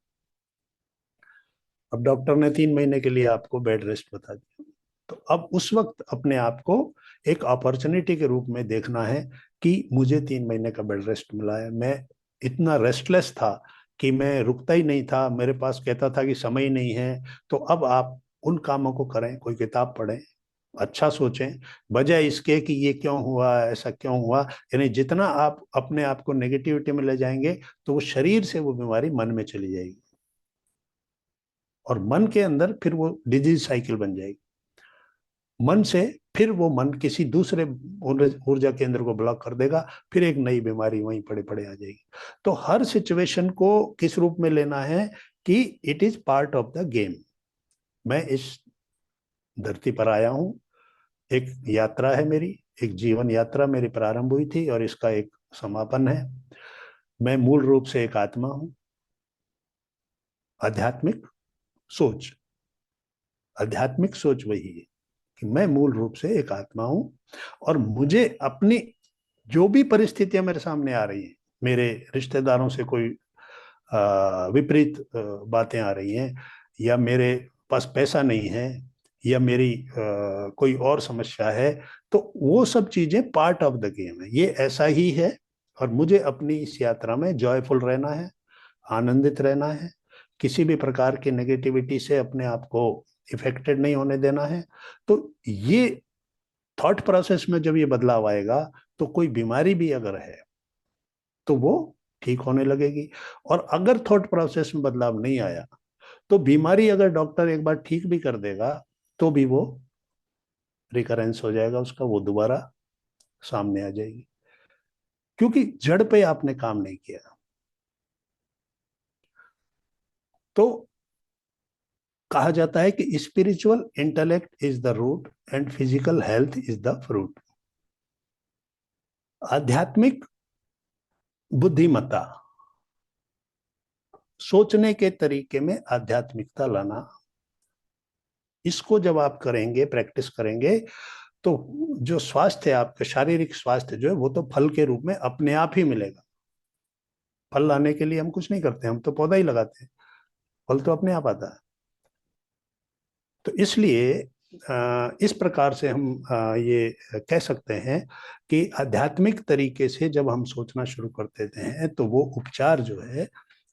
अब डॉक्टर ने 3 महीने के लिए आपको बेड रेस्ट बता दिया, तो अब उस वक्त अपने आप को एक अपॉर्चुनिटी के रूप में देखना है कि मुझे 3 महीने का बेड रेस्ट मिला है, मैं इतना रेस्टलेस था कि मैं रुकता ही नहीं था, मेरे पास कहता था कि समय ही नहीं है। तो अब आप उन कामों को करें, कोई किताब पढ़ें, अच्छा सोचें, बजाय इसके कि ये क्यों हुआ, ऐसा क्यों हुआ। यानी जितना आप अपने आप को नेगेटिविटी में ले जाएंगे तो वो शरीर से वो बीमारी मन में चली जाएगी, और मन के अंदर फिर वो डिजीज साइकिल बन जाएगी। मन से फिर वो मन किसी दूसरे ऊर्जा केंद्र को ब्लॉक कर देगा, फिर एक नई बीमारी वहीं पड़े पड़े आ जाएगी। तो हर सिचुएशन को किस रूप में लेना है कि it is part of the game. मैं इस धरती पर आया हूं, एक यात्रा है मेरी, एक जीवन यात्रा मेरी प्रारंभ हुई थी और इसका एक समापन है। मैं मूल रूप से एक आत्मा हूं। आध्यात्मिक सोच, आध्यात्मिक सोच वही है कि मैं मूल रूप से एक आत्मा हूं, और मुझे अपनी जो भी परिस्थितियां मेरे सामने आ रही हैं, मेरे रिश्तेदारों से कोई विपरीत बातें आ रही हैं, या मेरे पास पैसा नहीं है, या मेरी कोई और समस्या है, तो वो सब चीजें पार्ट ऑफ द गेम है, ये ऐसा ही है। और मुझे अपनी इस यात्रा में जॉयफुल रहना है, आनंदित रहना है, किसी भी प्रकार की नेगेटिविटी से अपने आप को इफेक्टेड नहीं होने देना है। तो ये थॉट प्रोसेस में जब ये बदलाव आएगा तो कोई बीमारी भी अगर है तो वो ठीक होने लगेगी। और अगर थॉट प्रोसेस में बदलाव नहीं आया तो बीमारी अगर डॉक्टर एक बार ठीक भी कर देगा तो भी वो रिकरेंस हो जाएगा उसका, वो दोबारा सामने आ जाएगी, क्योंकि जड़ पे आपने काम नहीं किया। तो कहा जाता है कि spiritual intellect is the root and physical health is the fruit. आध्यात्मिक बुद्धिमत्ता, सोचने के तरीके में आध्यात्मिकता लाना, इसको जब आप करेंगे, प्रैक्टिस करेंगे, तो जो स्वास्थ्य है आपका, शारीरिक स्वास्थ्य जो है वो तो फल के रूप में अपने आप ही मिलेगा। फल लाने के लिए हम कुछ नहीं करते, हम तो पौधा ही लगाते हैं, फल तो अपने आप आता है। तो इसलिए इस प्रकार से हम ये कह सकते हैं कि आध्यात्मिक तरीके से जब हम सोचना शुरू कर देते हैं तो वो उपचार जो है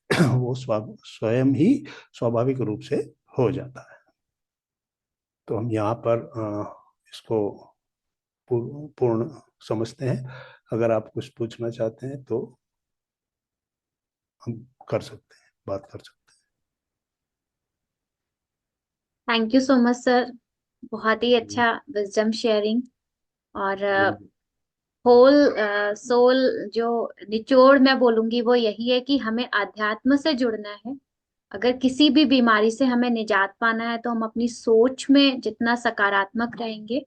वो स्वयं ही स्वाभाविक रूप से हो जाता है। तो हम यहाँ पर इसको पूर्ण समझते हैं। अगर आप कुछ पूछना चाहते हैं तो हम कर सकते हैं, बात कर सकते thank you so much sir, बहुत ही हैं। अच्छा विजडम शेयरिंग। और जी होल सोल जो निचोड़ मैं बोलूंगी वो यही है कि हमें आध्यात्म से जुड़ना है। अगर किसी भी बीमारी से हमें निजात पाना है तो हम अपनी सोच में जितना सकारात्मक रहेंगे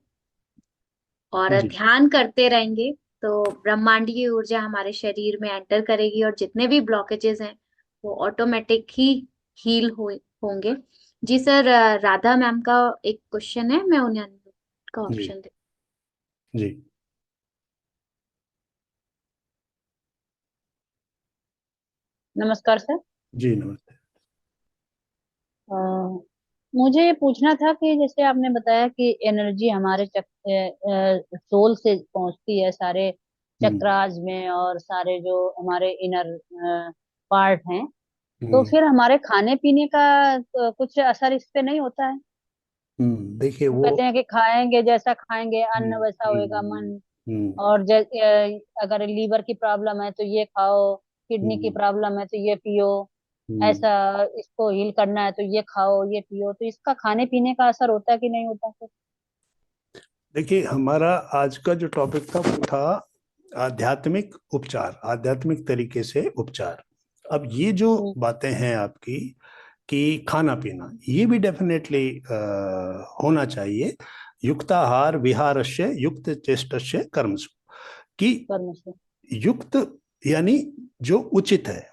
और जी ध्यान करते रहेंगे तो ब्रह्मांडीय ऊर्जा हमारे शरीर में एंटर करेगी और जितने भी ब्लॉकेजेस हैं वो ऑटोमेटिक ही हील होंगे। जी सर, राधा मैम का एक क्वेश्चन है, मैं उन्हें का जी ऑप्शन दे। जी नमस्कार सर। जी नमस्ते। अ, मुझे ये पूछना था कि जैसे आपने बताया कि एनर्जी हमारे सोल से पहुंचती है सारे हम्म चक्रास में और सारे जो हमारे इनर पार्ट हैं, तो हम्म फिर हमारे खाने पीने का कुछ असर इस पे नहीं होता है? देखिए वो वो कहते हैं कि खाएंगे जैसा खाएंगे हम्म अन्न वैसा होएगा हम्म मन। हम्म और अगर लीवर की प्रॉब्लम है तो ये खाओ, किडनी की हम्म प्रॉब्लम है तो ये पियो, हम्म। ऐसा इसको हील करना है तो ये खाओ ये पियो, तो इसका खाने पीने का असर होता है कि नहीं होता फिर? देखिए हमारा आज का जो टॉपिक था वो था आध्यात्मिक उपचार, आध्यात्मिक तरीके से उपचार। अब ये जो बातें हैं आपकी कि खाना पीना, ये भी डेफिनेटली होना चाहिए। युक्ताहार विहारस्य युक्त चेष्टस्य कर्मसु, कि कर्म से। युक्त यानी जो उचित है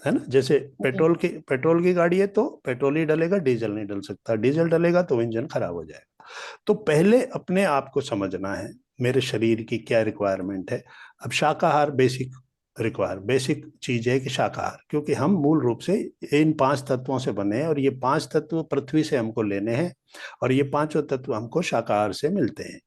ना। जैसे जी। पेट्रोल की गाड़ी है तो पेट्रोल ही डलेगा, डीजल नहीं डल सकता। डीजल डलेगा तो इंजन खराब हो जाएगा। तो पहले अपने आप को समझना है, मेरे शरीर की क्या रिक्वायरमेंट है। अब शाकाहार बेसिक चीज है कि शाकाहार, क्योंकि हम मूल रूप से इन 5 तत्वों से बने हैं और ये 5 तत्व पृथ्वी से हमको लेने हैं और ये 5 तत्व हमको शाकाहार से मिलते हैं।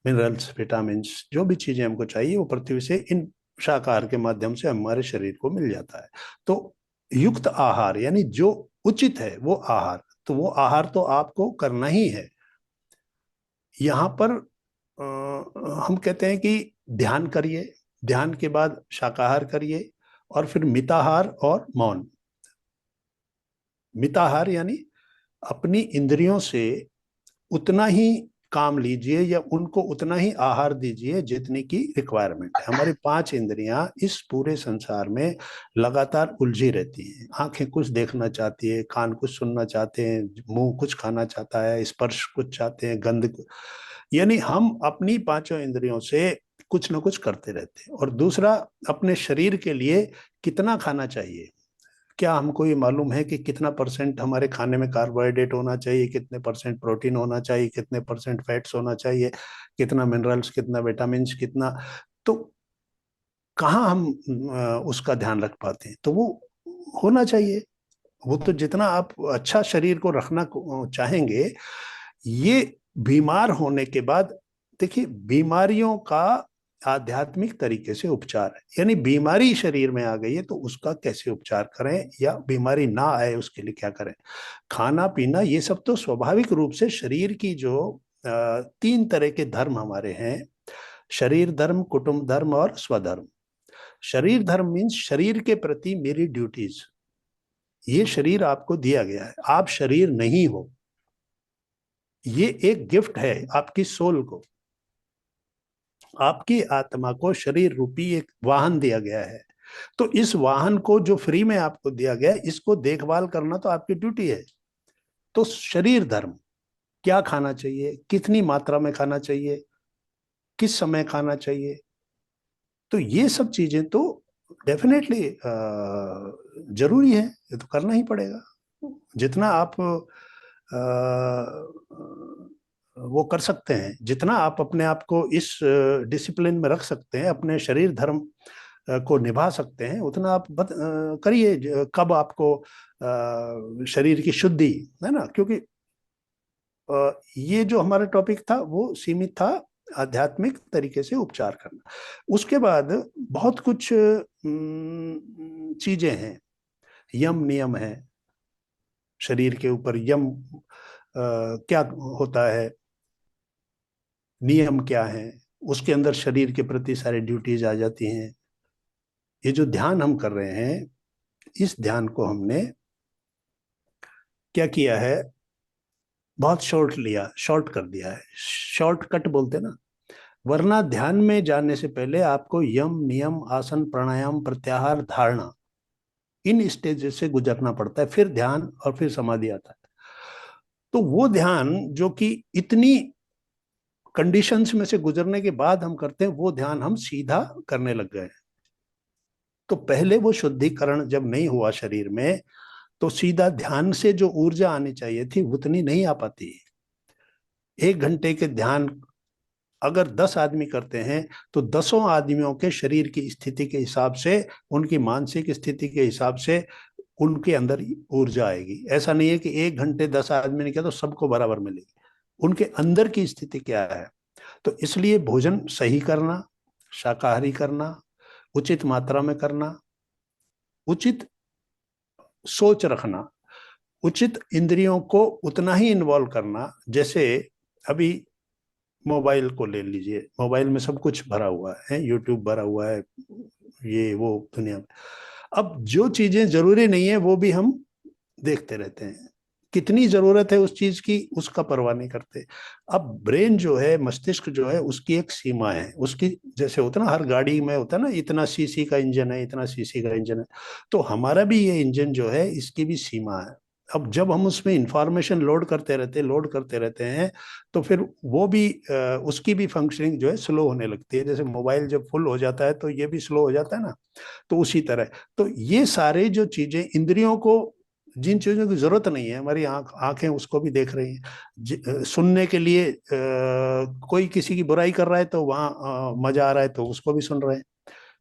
मिनरल्स, विटामिन, जो भी चीजें हमको चाहिए वो पृथ्वी से इन शाकाहार के माध्यम से हमारे शरीर को मिल जाता है। तो युक्त आहार यानी जो उचित है वो आहार, तो वो आहार तो आपको करना ही है। यहाँ पर हम कहते हैं कि ध्यान करिए, ध्यान के बाद शाकाहार करिए और फिर मिताहार और मौन। मिताहार यानी अपनी इंद्रियों से उतना ही काम लीजिए या उनको उतना ही आहार दीजिए जितनी की रिक्वायरमेंट है। हमारी 5 इंद्रियां इस पूरे संसार में लगातार उलझी रहती हैं। आंखें कुछ देखना चाहती है, कान कुछ सुनना चाहते हैं, मुंह कुछ खाना चाहता है, स्पर्श कुछ चाहते हैं, गंध, यानी हम अपनी 5 इंद्रियों से कुछ ना कुछ करते रहते हैं। और दूसरा, अपने शरीर के लिए कितना खाना चाहिए, क्या हमको ये मालूम है कि कितना परसेंट हमारे खाने में कार्बोहाइड्रेट होना चाहिए, कितने परसेंट प्रोटीन होना चाहिए, कितने परसेंट फैट्स होना चाहिए, कितना मिनरल्स, कितना विटामिन, कितना, तो कहाँ हम उसका ध्यान रख पाते हैं। तो वो होना चाहिए। वो तो जितना आप अच्छा शरीर को रखना चाहेंगे, ये बीमार होने के बाद, देखिए बीमारियों का आध्यात्मिक तरीके से उपचार है। यानी बीमारी शरीर में आ गई है तो उसका कैसे उपचार करें, या बीमारी ना आए उसके लिए क्या करें। खाना पीना ये सब तो स्वाभाविक रूप से शरीर की जो 3 तरह के धर्म हमारे हैं, शरीर धर्म, कुटुंब धर्म और स्वधर्म। शरीर धर्म मीन्स शरीर के प्रति मेरी ड्यूटीज। ये शरीर आपको दिया गया है, आप शरीर नहीं हो। ये एक गिफ्ट है आपकी सोल को, आपकी आत्मा को शरीर रूपी एक वाहन दिया गया है। तो इस वाहन को जो फ्री में आपको दिया गया है, इसको देखभाल करना तो आपकी ड्यूटी है। तो शरीर धर्म, क्या खाना चाहिए, कितनी मात्रा में खाना चाहिए, किस समय खाना चाहिए, तो ये सब चीजें तो डेफिनेटली जरूरी है, ये तो करना ही पड़ेगा। जितना आप वो कर सकते हैं, जितना आप अपने आप को इस डिसिप्लिन में रख सकते हैं, अपने शरीर धर्म को निभा सकते हैं, उतना आप करिए। कब आपको शरीर की शुद्धि है ना, क्योंकि ये जो हमारा टॉपिक था वो सीमित था आध्यात्मिक तरीके से उपचार करना। उसके बाद बहुत कुछ चीजें हैं, यम नियम है शरीर के ऊपर। यम क्या होता है, नियम क्या है, उसके अंदर शरीर के प्रति सारी ड्यूटीज आ जाती हैं। ये जो ध्यान हम कर रहे हैं, इस ध्यान को हमने क्या किया है, बहुत शॉर्ट कर दिया है, शॉर्टकट बोलते ना। वरना ध्यान में जाने से पहले आपको यम नियम, आसन, प्राणायाम, प्रत्याहार, धारणा, इन स्टेजेस से गुजरना पड़ता है, फिर ध्यान और फिर समाधि आता है। तो वो ध्यान जो कि इतनी कंडीशंस में से गुजरने के बाद हम करते हैं, वो ध्यान हम सीधा करने लग गए। तो पहले वो शुद्धिकरण जब नहीं हुआ शरीर में, तो सीधा ध्यान से जो ऊर्जा आनी चाहिए थी उतनी नहीं आ पाती। 1 घंटे के ध्यान अगर 10 आदमी करते हैं तो 10 आदमियों के शरीर की स्थिति के हिसाब से, उनकी मानसिक स्थिति के हिसाब से उनके अंदर ऊर्जा आएगी। ऐसा नहीं है कि 1 घंटे 10 आदमी ने किया तो सबको बराबर मिलेगी, उनके अंदर की स्थिति क्या है। तो इसलिए भोजन सही करना, शाकाहारी करना, उचित मात्रा में करना, उचित सोच रखना, उचित इंद्रियों को उतना ही इन्वॉल्व करना। जैसे अभी मोबाइल को ले लीजिए, मोबाइल में सब कुछ भरा हुआ है, यूट्यूब भरा हुआ है, ये वो दुनिया में। अब जो चीजें जरूरी नहीं है वो भी हम देखते रहते हैं। कितनी जरूरत है उस चीज की, उसका परवाह नहीं करते। अब ब्रेन जो है, मस्तिष्क जो है, उसकी एक सीमा है उसकी। जैसे होता है ना, हर गाड़ी में होता है ना, इतना सीसी का इंजन है, इतना सीसी का इंजन है। तो हमारा भी ये इंजन जो है, इसकी भी सीमा है। अब जब हम उसमें इंफॉर्मेशन लोड करते रहते हैं, तो फिर वो भी उसकी भी फंक्शनिंग जो है स्लो होने लगती है। जैसे मोबाइल जब फुल हो जाता है तो ये भी स्लो हो जाता है ना, तो उसी तरह। तो ये सारे जो चीजें इंद्रियों को, जिन चीजों की जरूरत नहीं है, हमारी आंखें उसको भी देख रही हैं। सुनने के लिए कोई किसी की बुराई कर रहा है तो वहां मजा आ रहा है, तो उसको भी सुन रहे हैं,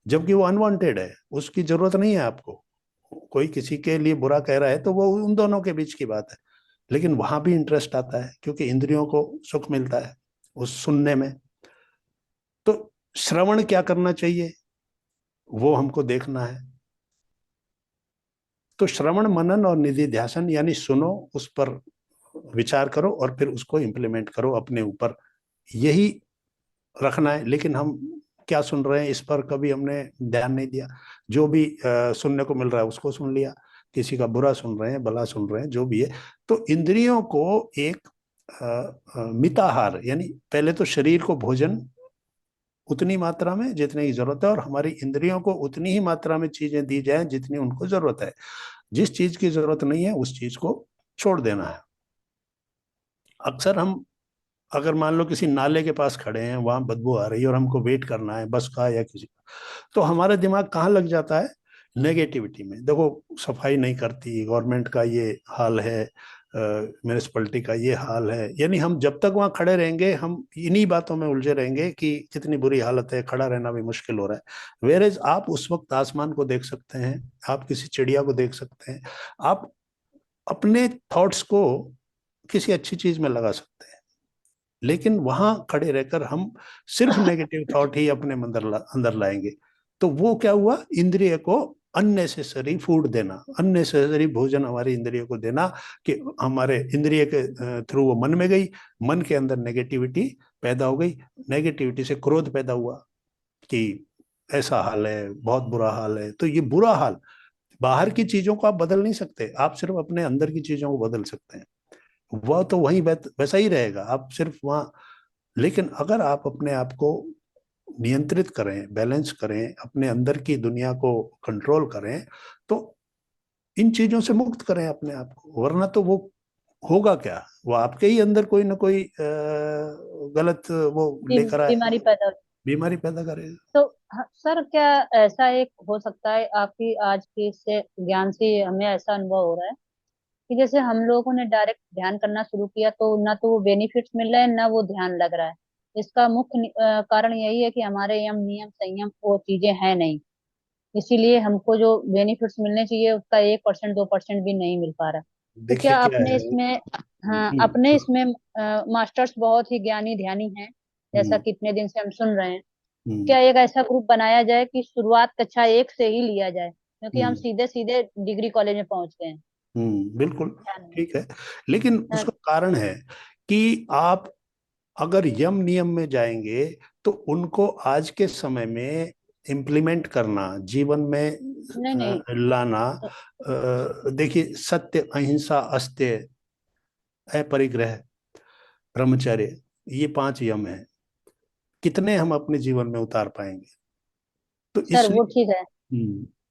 जबकि वो अनवांटेड है, उसकी जरूरत नहीं है आपको। कोई किसी के लिए बुरा कह रहा है तो वो उन दोनों के बीच की बात है, लेकिन वहां भी इंटरेस्ट आता है क्योंकि इंद्रियों को सुख मिलता है उस सुनने में। तो श्रवण क्या करना चाहिए, वो हमको देखना है। तो श्रवण मनन और निधिध्यासन, यानी सुनो, उस पर विचार करो और फिर उसको इम्प्लीमेंट करो अपने ऊपर, यही रखना है। लेकिन हम क्या सुन रहे हैं इस पर कभी हमने ध्यान नहीं दिया। जो भी सुनने को मिल रहा है उसको सुन लिया, किसी का बुरा सुन रहे हैं, भला सुन रहे हैं, जो भी है। तो इंद्रियों को एक मिताहार, यानी पहले तो शरीर को भोजन उतनी मात्रा में जितने की जरूरत है, और हमारी इंद्रियों को उतनी ही मात्रा में चीजें दी जाए जितनी उनको जरूरत है। जिस चीज की जरूरत नहीं है उस चीज को छोड़ देना है। अक्सर हम, अगर मान लो किसी नाले के पास खड़े हैं, वहां बदबू आ रही है और हमको वेट करना है बस का या किसी का, तो हमारा दिमाग कहाँ लग जाता है, नेगेटिविटी में। देखो, सफाई नहीं करती, गवर्नमेंट का ये हाल है, म्यूनिसपैलिटी का ये हाल है, यानी हम जब तक वहां खड़े रहेंगे हम इन्हीं बातों में उलझे रहेंगे कि कितनी बुरी हालत है, खड़ा रहना भी मुश्किल हो रहा है। वेरेज आप उस वक्त आसमान को देख सकते हैं, आप किसी चिड़िया को देख सकते हैं, आप अपने थॉट्स को किसी अच्छी चीज में लगा सकते हैं। लेकिन वहां खड़े रहकर हम सिर्फ नेगेटिव थॉट ही अपने अंदर लाएंगे, तो वो क्या हुआ, इंद्रिय को अननेसेसरी फूड देना, अननेसेसरी भोजन हमारी इंद्रियों को देना, कि हमारे इंद्रिय के थ्रू वो मन में गई, मन के अंदर नेगेटिविटी पैदा हो गई, नेगेटिविटी से क्रोध पैदा हुआ कि ऐसा हाल है, बहुत बुरा हाल है। तो ये बुरा हाल, बाहर की चीजों को आप बदल नहीं सकते, आप सिर्फ अपने अंदर की चीजों को बदल सकते हैं। वह तो वहीं वैसा ही रहेगा, आप सिर्फ वहां। लेकिन अगर आप अपने आप को नियंत्रित करें, बैलेंस करें, अपने अंदर की दुनिया को कंट्रोल करें, तो इन चीजों से मुक्त करें अपने आप को, वरना तो वो होगा क्या, वो आपके ही अंदर कोई ना कोई गलत वो लेकर आएगा, बीमारी पैदा हो। बीमारी पैदा करेगा। तो सर, क्या ऐसा एक हो सकता है, आपकी आज की इससे ज्ञान से हमें ऐसा अनुभव हो रहा है कि जैसे हम लोगों ने डायरेक्ट ध्यान करना शुरू किया तो ना तो वो बेनिफिट्स मिल रहे हैं ना वो ध्यान लग रहा है। इसका मुख्य कारण यही है कि हमारे यम नियम संयम वो चीजें हैं नहीं। इसीलिए हमको जो बेनिफिट्स मिलने चाहिए उसका 1% 2% भी नहीं मिल पा रहा। तो देखिए क्या क्या अपने है। इसमें, हाँ, अपने इसमें मास्टर्स बहुत ही ज्ञानी ध्यानी हैं, जैसा हम्म, कितने दिन से हम सुन रहे हैं। हम्म, क्या एक ऐसा ग्रुप बनाया जाए कि शुरुआत कक्षा 1 से ही लिया जाए, क्योंकि हम हम्म, सीधे सीधे डिग्री कॉलेज में पहुंच गए हैं। बिल्कुल ध्यान में। ठीक है। लेकिन हाँ, उसका कारण है कि आप अगर यम नियम में जाएंगे तो उनको आज के समय में इम्प्लीमेंट करना, जीवन में नहीं नहीं। लाना। देखिए, सत्य, अहिंसा, अस्त्य, अपरिग्रह, ब्रह्मचर्य, ये 5 यम हैं। कितने हम अपने जीवन में उतार पाएंगे, तो सर वो इसलिए। ठीक है,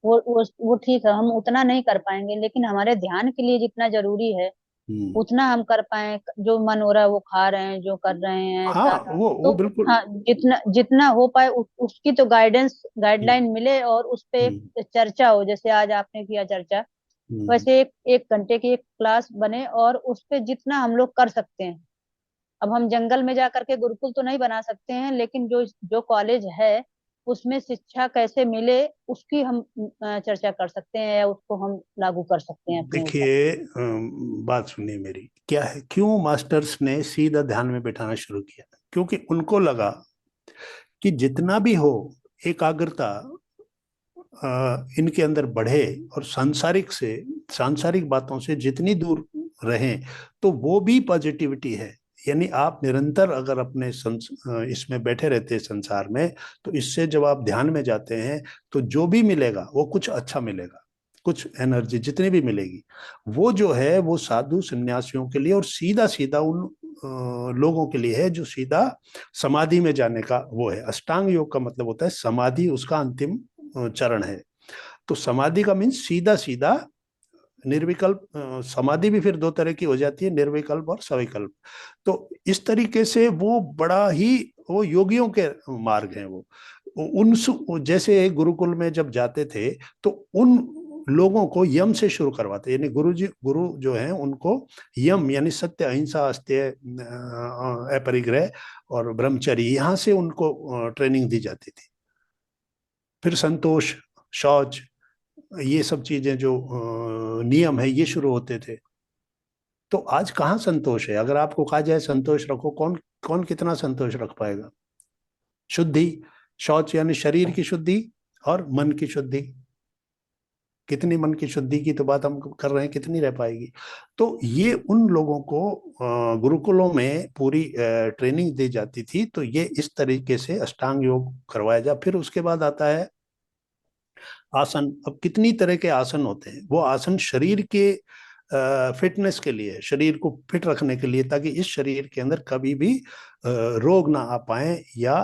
वो ठीक है, हम उतना नहीं कर पाएंगे, लेकिन हमारे ध्यान के लिए जितना जरूरी है हम्म, उतना हम कर पाए। जो मन हो रहा है वो खा रहे हैं, जो कर रहे हैं हाँ, ऐसा। वो तो बिल्कुल। हाँ, जितना जितना हो पाए उसकी तो गाइडेंस हम्म, गाइडलाइन मिले और उस पे हम्म, एक चर्चा हो, जैसे आज आपने किया चर्चा। हम्म। वैसे एक एक घंटे की एक क्लास बने और उस पे जितना हम लोग कर सकते हैं। अब हम जंगल में जा करके गुरुकुल तो नहीं बना सकते हैं, लेकिन जो जो कॉलेज है उसमें शिक्षा कैसे मिले उसकी हम चर्चा कर सकते हैं, या उसको हम लागू कर सकते हैं अपने ऊपर। देखिए, बात सुनिए मेरी, क्या है, क्यों मास्टर्स ने सीधा ध्यान में बैठाना शुरू किया, क्योंकि उनको लगा कि जितना भी हो, एकाग्रता इनके अंदर बढ़े, और सांसारिक बातों से जितनी दूर रहें, तो वो भी पॉजिटिविटी है। यानी आप निरंतर अगर अपने इसमें बैठे रहते हैं संसार में, तो इससे जब आप ध्यान में जाते हैं तो जो भी मिलेगा वो कुछ अच्छा मिलेगा। कुछ एनर्जी जितनी भी मिलेगी वो जो है वो साधु सन्यासियों के लिए और सीधा सीधा उन लोगों के लिए है जो सीधा समाधि में जाने का वो है। अष्टांग योग का मतलब होता है समाधि, उसका अंतिम चरण है। तो समाधि का मीन्स सीधा सीधा निर्विकल्प। समाधि भी फिर दो तरह की हो जाती है, निर्विकल्प और सविकल्प। तो इस तरीके से वो बड़ा ही वो योगियों के मार्ग हैं वो। उन जैसे गुरुकुल में जब जाते थे तो उन लोगों को यम से शुरू करवाते, यानी गुरु जो हैं उनको यम यानी सत्य, अहिंसा, अस्तेय, अपरिग्रह और ब्रह्मचर्य, यहाँ से उनको ट्रेनिंग दी जाती थी। फिर संतोष, शौच, ये सब चीजें जो नियम है ये शुरू होते थे। तो आज कहाँ संतोष है? अगर आपको कहा जाए संतोष रखो, कौन कौन कितना संतोष रख पाएगा? शुद्धि, शौच यानी शरीर की शुद्धि और मन की शुद्धि, कितनी मन की शुद्धि की तो बात हम कर रहे हैं, कितनी रह पाएगी? तो ये उन लोगों को गुरुकुलों में पूरी ट्रेनिंग दी जाती थी। तो ये इस तरीके से अष्टांग योग करवाया जा। फिर उसके बाद आता है आसन। अब कितनी तरह के आसन होते हैं, वो आसन शरीर के फिटनेस के लिए, शरीर को फिट रखने के लिए, ताकि इस शरीर के अंदर कभी भी रोग ना आ पाए या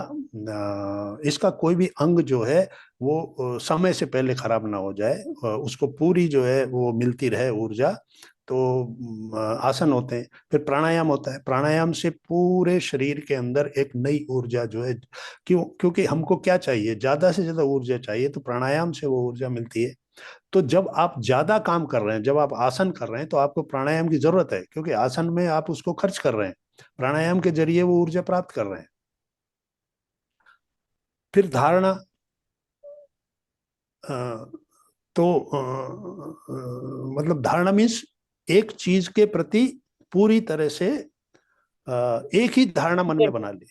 इसका कोई भी अंग जो है वो समय से पहले खराब ना हो जाए, उसको पूरी जो है वो मिलती रहे ऊर्जा। तो आसन होते हैं। फिर प्राणायाम होता है। प्राणायाम से पूरे शरीर के अंदर एक नई ऊर्जा जो है, क्योंकि हमको क्या चाहिए, ज्यादा से ज्यादा ऊर्जा चाहिए, तो प्राणायाम से वो ऊर्जा मिलती है। तो जब आप ज्यादा काम कर रहे हैं, जब आप आसन कर रहे हैं, तो आपको प्राणायाम की जरूरत है, क्योंकि आसन में आप उसको खर्च कर रहे हैं, प्राणायाम के जरिए वो ऊर्जा प्राप्त कर रहे हैं। फिर धारणा। तो मतलब धारणा मीन्स एक चीज के प्रति पूरी तरह से एक ही धारणा मन में बना ली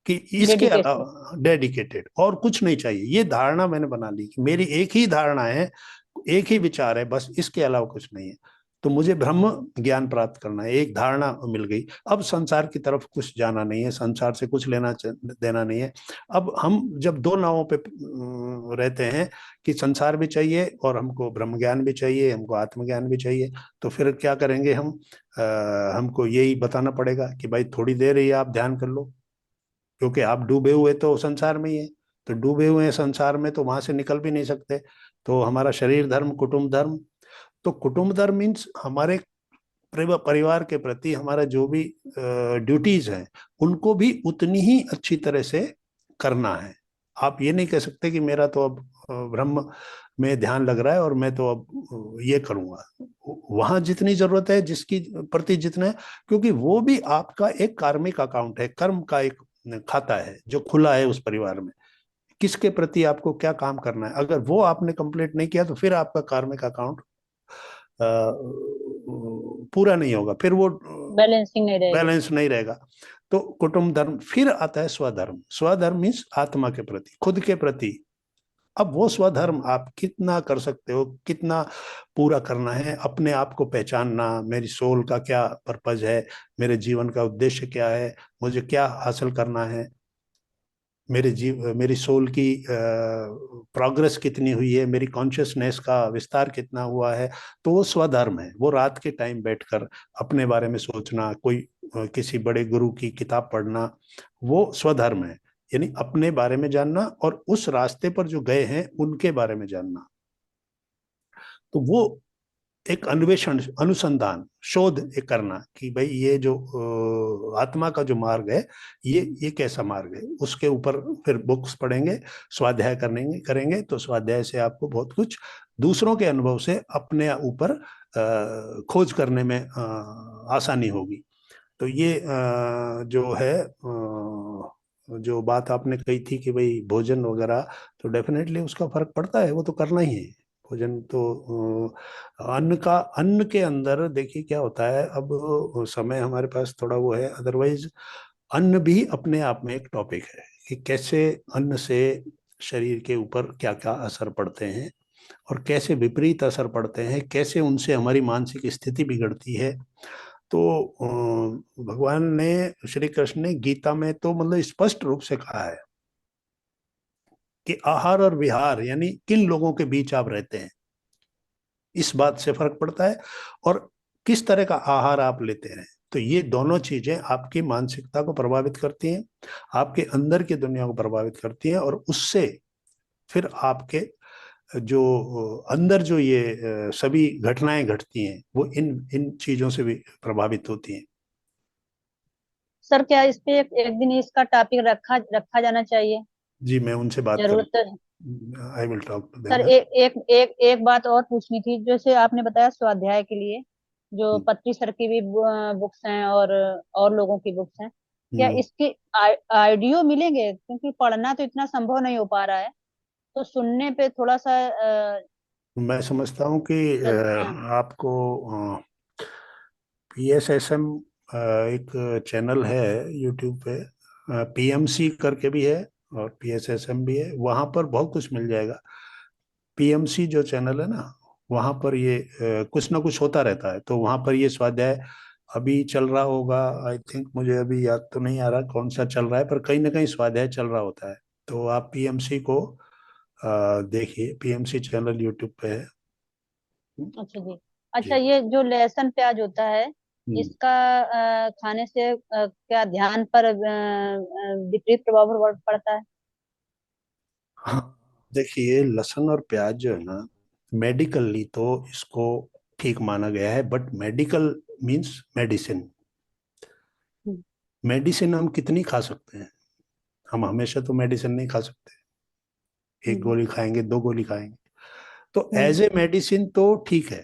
कि इसके डेडिकेशन। अलावा डेडिकेटेड और कुछ नहीं चाहिए। ये धारणा मैंने बना ली कि मेरी एक ही धारणा है, एक ही विचार है, बस इसके अलावा कुछ नहीं है। तो मुझे ब्रह्म ज्ञान प्राप्त करना है, एक धारणा मिल गई। अब संसार की तरफ कुछ जाना नहीं है, संसार से कुछ लेना देना नहीं है। अब हम जब दो नावों पे रहते हैं कि संसार भी चाहिए और हमको ब्रह्म ज्ञान भी चाहिए, हमको आत्मज्ञान भी चाहिए, तो फिर क्या करेंगे हम? हमको यही बताना पड़ेगा कि भाई थोड़ी देर ही आप ध्यान कर लो, क्योंकि आप डूबे हुए तो संसार में ही है। तो डूबे हुए हैं संसार में, तो वहां से निकल भी नहीं सकते। तो हमारा शरीर धर्म, कुटुंब धर्म। तो कुटुंब धर्म मीन्स हमारे परिवार के प्रति हमारा जो भी ड्यूटीज हैं उनको भी उतनी ही अच्छी तरह से करना है। आप ये नहीं कह सकते कि मेरा तो अब ब्रह्म में ध्यान लग रहा है और मैं तो अब ये करूंगा। वहां जितनी जरूरत है, जिसकी प्रति जितना है, क्योंकि वो भी आपका एक कार्मिक अकाउंट है, कर्म का एक खाता है जो खुला है उस परिवार में। किसके प्रति आपको क्या काम करना है, अगर वो आपने कंप्लीट नहीं किया तो फिर आपका कार्मिक अकाउंट पूरा नहीं होगा, फिर वो बैलेंसिंग नहीं रहेगी। बैलेंस नहीं रहेगा। तो कुटुंब धर्म। फिर आता है स्वधर्म। स्वधर्म मीन्स आत्मा के प्रति, खुद के प्रति। अब वो स्वधर्म आप कितना कर सकते हो, कितना पूरा करना है, अपने आप को पहचानना, मेरी सोल का क्या पर्पज है, मेरे जीवन का उद्देश्य क्या है, मुझे क्या हासिल करना है, मेरी सोल की प्रोग्रेस कितनी हुई है, मेरी कॉन्शियसनेस का विस्तार कितना हुआ है। तो वो स्वधर्म है। वो रात के टाइम बैठकर अपने बारे में सोचना, कोई किसी बड़े गुरु की किताब पढ़ना, वो स्वधर्म है। यानी अपने बारे में जानना और उस रास्ते पर जो गए हैं उनके बारे में जानना। तो वो एक अन्वेषण, अनुसंधान, शोध एक करना कि भाई ये जो आत्मा का जो मार्ग है, ये कैसा मार्ग है, उसके ऊपर फिर बुक्स पढ़ेंगे, स्वाध्याय करेंगे करेंगे। तो स्वाध्याय से आपको बहुत कुछ दूसरों के अनुभव से अपने ऊपर खोज करने में आसानी होगी। तो ये जो है जो बात आपने कही थी कि भाई भोजन वगैरह, तो डेफिनेटली उसका फर्क पड़ता है, वो तो करना ही है। भोजन तो अन्न के अंदर देखिए क्या होता है। अब समय हमारे पास थोड़ा वो है, अदरवाइज अन्न भी अपने आप में एक टॉपिक है कि कैसे अन्न से शरीर के ऊपर क्या क्या असर पड़ते हैं और कैसे विपरीत असर पड़ते हैं, कैसे उनसे हमारी मानसिक स्थिति बिगड़ती है। तो भगवान ने, श्री कृष्ण ने गीता में तो मतलब स्पष्ट रूप से कहा है कि आहार और विहार यानी किन लोगों के बीच आप रहते हैं। इस बात से फर्क पड़ता है, और किस तरह का आहार आप लेते हैं। तो ये दोनों चीजें आपकी मानसिकता को प्रभावित करती हैं, आपके अंदर की दुनिया को प्रभावित करती हैं, और उससे फिर आपके जो अंदर जो ये सभी घटनाएं घटती हैं वो इन इन चीजों से भी प्रभावित होती हैं। सर क्या इस पे एक दिन इसका टॉपिक रखा रखा जाना चाहिए? जी, मैं उनसे बात कर, जरूरत। I will talk to sir them. एक बात और पूछनी थी, जैसे आपने बताया स्वाध्याय के लिए जो पत्री सर की भी बुक्स हैं और लोगों की बुक्स हैं, क्या इसके आइडियो मिलेंगे? क्योंकि पढ़ना तो इतना संभव नहीं हो पा रहा है, तो सुनने पे थोड़ा सा मैं समझता हूँ कि हाँ। आपको PSSM एक चैनल है यूट्यूब पे, PMC करके भी है और PSSM भी है, वहां पर बहुत कुछ मिल जाएगा। PMC जो चैनल है ना, वहां पर ये कुछ ना कुछ होता रहता है, तो वहां पर ये स्वाध्याय अभी चल रहा होगा। आई थिंक, मुझे अभी याद तो नहीं आ रहा कौन सा चल रहा है, पर कहीं ना कहीं स्वाध्याय चल रहा होता है। तो आप PMC को देखिए, PMC चैनल यूट्यूब पे है। अच्छा जी। अच्छा, जी। ये जो लहसुन प्याज होता है, हम्म। इसका खाने से क्या ध्यान पर विपरीत प्रभाव पड़ता है? हाँ, देखिए, लहसुन और प्याज जो है ना, मेडिकली तो इसको ठीक माना गया है, but medical means medicine. Hmm. Medicine हम कितनी खा सकते हैं? हम हमेशा तो मेडिसिन नहीं खा सकते। एक हम्म। गोली खाएंगे, दो गोली खाएंगे, तो हम्म। एज ए मेडिसिन तो ठीक है।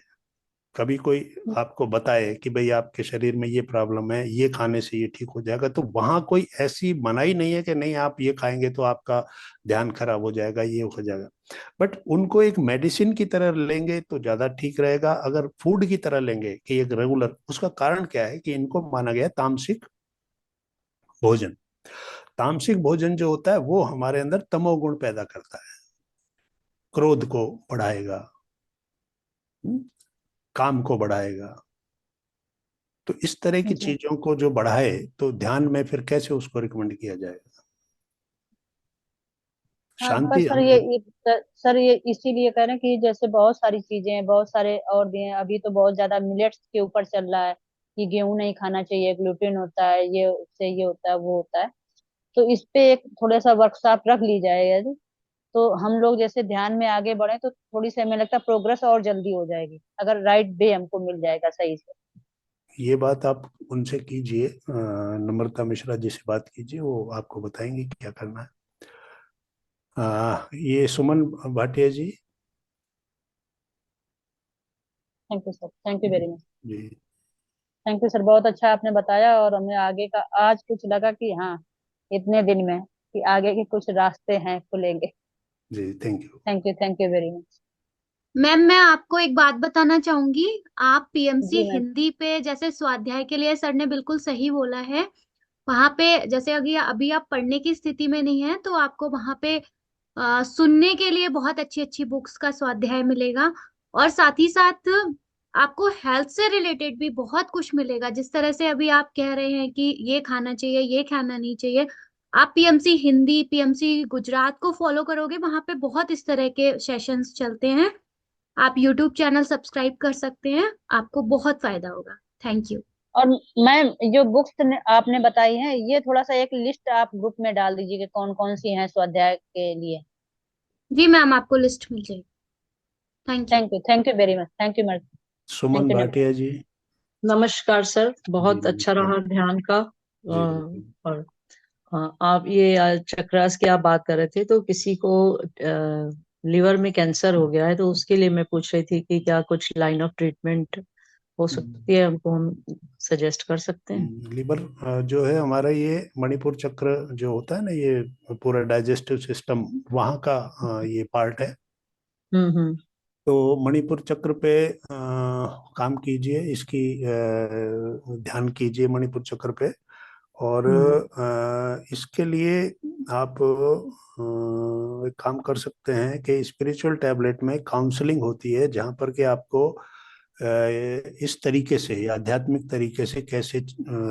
कभी कोई आपको बताए कि भाई आपके शरीर में ये प्रॉब्लम है, ये खाने से ये ठीक हो जाएगा, तो वहां कोई ऐसी मनाही नहीं है कि नहीं आप ये खाएंगे तो आपका ध्यान खराब हो जाएगा, ये हो जाएगा। बट उनको एक मेडिसिन की तरह लेंगे तो ज्यादा ठीक रहेगा। अगर फूड की तरह लेंगे कि एक रेगुलर, उसका कारण क्या है कि इनको माना गया है तामसिक भोजन। तामसिक भोजन जो होता है वो हमारे अंदर तमोगुण पैदा करता है, क्रोध को बढ़ाएगा, काम को बढ़ाएगा। तो इस तरह की जी। चीजों को जो बढ़ाए, तो ध्यान में फिर कैसे उसको रिकमेंड किया जाएगा? हाँ, पर शांति सर हम सर ये इसीलिए कह रहे हैं कि जैसे बहुत सारी चीजें हैं, बहुत सारे और भी हैं। अभी तो बहुत ज्यादा मिलेट्स के ऊपर चल रहा है कि गेहूं नहीं खाना चाहिए, ग्लूटेन होता है, ये उससे ये होता है, वो होता है। तो इस पे एक थोड़ा सा वर्कशॉप रख ली जाए यदि, तो हम लोग जैसे ध्यान में आगे बढ़े तो थोड़ी सी हमें लगता है प्रोग्रेस और जल्दी हो जाएगी, अगर राइट वे हमको मिल जाएगा सही से। ये बात आप उनसे कीजिए, नम्रता मिश्रा जी से बात कीजिए, वो आपको बताएंगे क्या करना है। ये Suman Bhatia ji. Thank you sir, thank you very much. जी। थैंक यू सर, बहुत अच्छा आपने बताया, और हमें आगे का आज कुछ लगा कि हाँ, इतने दिन में कि आगे के कुछ रास्ते हैं खुलेंगे। जी, thank you. Thank you very much. Ma'am, मैं आपको एक बात बताना चाहूंगी। आप पीएमसी जी मैम। हिंदी पे जैसे स्वाध्याय के लिए सर ने बिल्कुल सही बोला है। वहां पे जैसे अभी अभी आप पढ़ने की स्थिति में नहीं है तो आपको वहां पे सुनने के लिए बहुत अच्छी अच्छी बुक्स का स्वाध्याय मिलेगा। और साथ ही साथ आपको हेल्थ से रिलेटेड भी बहुत कुछ मिलेगा। जिस तरह से अभी आप कह रहे हैं कि ये खाना चाहिए, ये खाना नहीं चाहिए, आप पीएमसी हिंदी, पीएमसी गुजरात को फॉलो करोगे, वहां पे बहुत इस तरह के सेशंस चलते हैं। आप यूट्यूब चैनल सब्सक्राइब कर सकते हैं, आपको बहुत फायदा होगा। Thank you. और मैम, जो बुक्स आपने बताई हैं, ये थोड़ा सा एक लिस्ट आप ग्रुप में डाल दीजिए कि कौन कौन सी हैं स्वाध्याय के लिए। जी मैम, आपको लिस्ट मिल जाएगी। Thank you. Thank you very much, thank you madam. Suman thank you. Bhatia ji. नमस्कार सर, जी बहुत अच्छा नमस्कार। रहा ध्यान का। जी बिल्कुल। और हाँ, आप ये चक्रास की आप बात कर रहे थे, तो किसी को लिवर में कैंसर हो गया है, तो उसके लिए मैं पूछ रही थी कि क्या कुछ लाइन ऑफ ट्रीटमेंट हो सकती है, हमको हम सजेस्ट कर सकते हैं? लीवर जो है हमारा, ये मणिपुर चक्र जो होता है ना, ये पूरा डाइजेस्टिव सिस्टम वहाँ का ये पार्ट है। हम्म। तो मणिपुर चक्र पे काम कीजिए, इसकी ध्यान कीजिए मणिपुर चक्र पे। और हम्म। इसके लिए आप एक काम कर सकते हैं कि स्पिरिचुअल टैबलेट में काउंसलिंग होती है, जहाँ पर कि आपको इस तरीके से, आध्यात्मिक तरीके से कैसे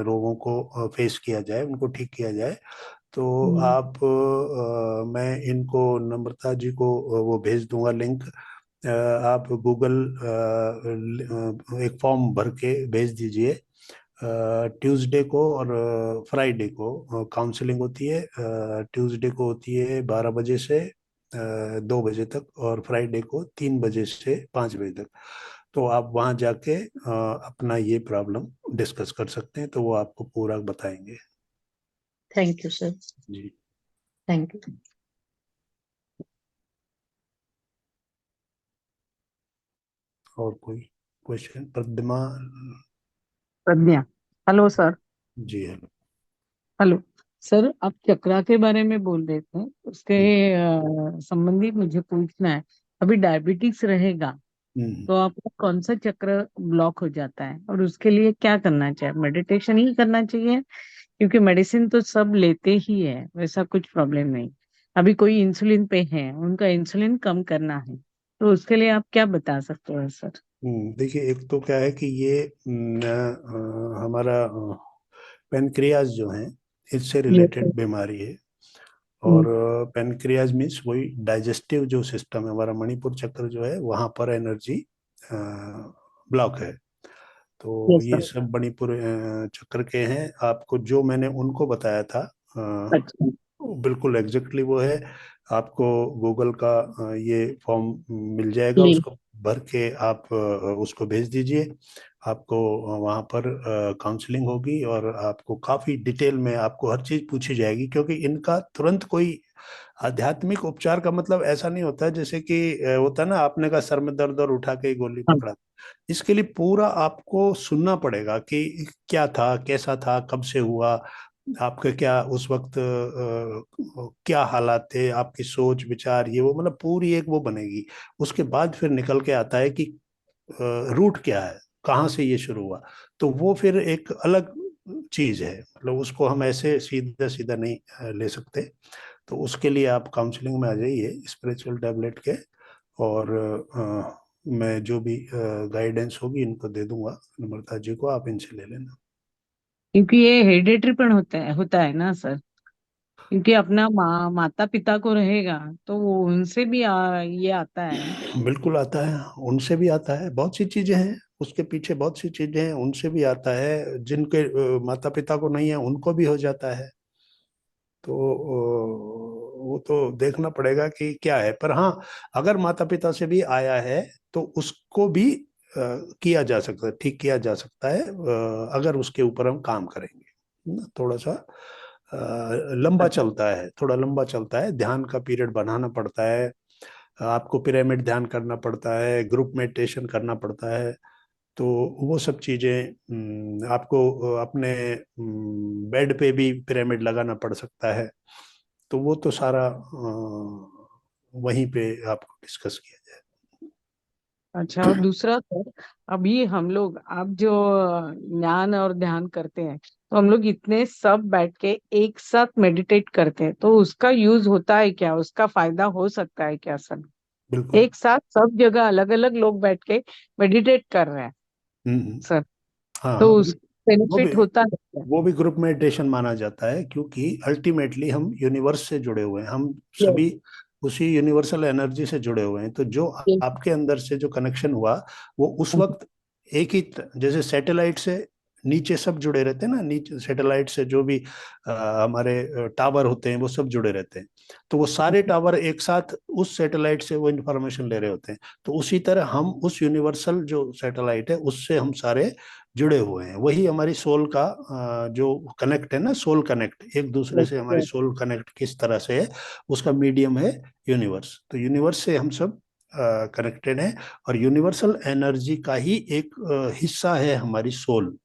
रोगों को फेस किया जाए, उनको ठीक किया जाए। तो हम्म। आप मैं इनको, नम्रता जी को वो भेज दूंगा लिंक। आप गूगल एक फॉर्म भर के भेज दीजिए। ट्यूसडे को और फ्राइडे को काउंसलिंग होती है। ट्यूसडे को होती है 12 बजे से 2 बजे तक, और फ्राइडे को 3 बजे से 5 बजे तक। तो आप वहाँ जाके अपना ये प्रॉब्लम डिस्कस कर सकते हैं, तो वो आपको पूरा बताएंगे। Thank you sir. जी। Thank you. और कोई question? Pradyuma Pragya. Hello sir. जी। हेलो। हेलो सर, आप चक्रा के बारे में बोल रहे थे, उसके संबंधी मुझे पूछना है। अभी डायबिटीज रहेगा हम्म। तो आपका कौन सा चक्र ब्लॉक हो जाता है और उसके लिए क्या करना चाहिए? मेडिटेशन ही करना चाहिए? क्योंकि मेडिसिन तो सब लेते ही है, वैसा कुछ प्रॉब्लम नहीं। अभी कोई इंसुलिन पे है, उनका इंसुलिन कम करना है, तो उसके लिए आप क्या बता सकते हो सर? देखिए, एक तो क्या है कि ये हमारा पेनक्रियाज जो है, इससे ये रिलेटेड बीमारी है। और हम्म, पेनक्रियाज मीन्स वही डाइजेस्टिव जो सिस्टम है, हमारा मणिपुर चक्र जो है, वहां पर एनर्जी ब्लॉक है। तो यस ये सर। सब मणिपुर चक्र के हैं। आपको जो मैंने उनको बताया था, अच्छा। बिल्कुल एग्जैक्टली वो है। आपको गूगल का ये फॉर्म मिल जाएगा, लिंक। उसको भर के आप उसको भेज दीजिए। आपको वहाँ पर काउंसलिंग होगी, और आपको काफ़ी डिटेल में आपको हर चीज़ पूछी जाएगी, क्योंकि इनका तुरंत कोई आध्यात्मिक उपचार का मतलब ऐसा नहीं होता है जैसे कि होता है ना, आपने का सर में दर्द और उठा के ही गोली हाँ। पकड़ा। इसके लिए पूरा आपको सुनना पड़ेगा कि क्या था, कैसा था, कब से हुआ, आपके क्या उस वक्त क्या हालात थे, आपकी सोच विचार ये वो, मतलब पूरी एक वो बनेगी। उसके बाद फिर निकल के आता है कि रूट क्या है, कहाँ से ये शुरू हुआ। तो वो फिर एक अलग चीज है, मतलब उसको हम ऐसे सीधा सीधा नहीं ले सकते। तो उसके लिए आप काउंसलिंग में आ जाइए स्पिरिचुअल टैबलेट के। और मैं जो भी गाइडेंस होगी इनको दे दूंगा, नम्रता जी को, आप इनसे ले लेना। क्योंकि ये हेरिडेटरी पण होता है ना सर। क्योंकि अपना माता पिता को रहेगा तो वो उनसे भी ये आता है ना। बिल्कुल आता है, उनसे भी आता है, बहुत सी चीजें हैं उसके पीछे, बहुत सी चीजें हैं, उनसे भी आता है। जिनके माता पिता को नहीं है उनको भी हो जाता है। तो वो तो देखना पड़ेगा कि क्या है। पर हाँ, अगर माता पिता से भी आया है तो उसको भी किया जा सकता है, ठीक किया जा सकता है, अगर उसके ऊपर हम काम करेंगे ना। थोड़ा सा लंबा चलता है, थोड़ा लंबा चलता है, ध्यान का पीरियड बनाना पड़ता है। आपको पिरामिड ध्यान करना पड़ता है, ग्रुप मेडिटेशन करना पड़ता है। तो वो सब चीजें आपको अपने बेड पे भी पिरामिड लगाना पड़ सकता है। तो वो तो सारा वहीं पे आपको डिस्कस किया जाए। अच्छा, और दूसरा सर, अभी हम लोग आप जो ज्ञान और ध्यान करते हैं, तो हम लोग इतने सब बैठ के एक साथ मेडिटेट करते हैं, तो उसका यूज होता है क्या? उसका फायदा हो सकता है क्या सर? बिल्कुल। एक साथ सब जगह अलग अलग लोग बैठ के मेडिटेट कर रहे हैं हम्म। सर, हाँ, तो उस वो भी बेनिफिट होता है क्या? वो भी ग्रुप मेडिटेशन माना जाता है, क्योंकि अल्टीमेटली हम यूनिवर्स से जुड़े हुए हैं, हम Yes, सभी उसी यूनिवर्सल एनर्जी से जुड़े हुए हैं। तो जो yes. आपके अंदर से जो कनेक्शन हुआ, वो उस वक्त एक ही जैसे सैटेलाइट से नीचे सब जुड़े रहते हैं ना, नीचे सैटेलाइट से जो भी हमारे टावर होते हैं वो सब जुड़े रहते हैं। तो वो सारे टावर एक साथ उस सैटेलाइट से वो इंफॉर्मेशन ले रहे होते हैं। तो उसी तरह हम उस यूनिवर्सल जो सैटेलाइट है उससे हम सारे जुड़े हुए हैं। वही हमारी सोल का जो कनेक्ट है ना, सोल कनेक्ट, एक दूसरे Yes, से हमारी yes. सोल कनेक्ट किस तरह से है, उसका मीडियम है यूनिवर्स। तो यूनिवर्स से हम सब कनेक्टेड हैं, और यूनिवर्सल एनर्जी का ही एक हिस्सा है हमारी सोल।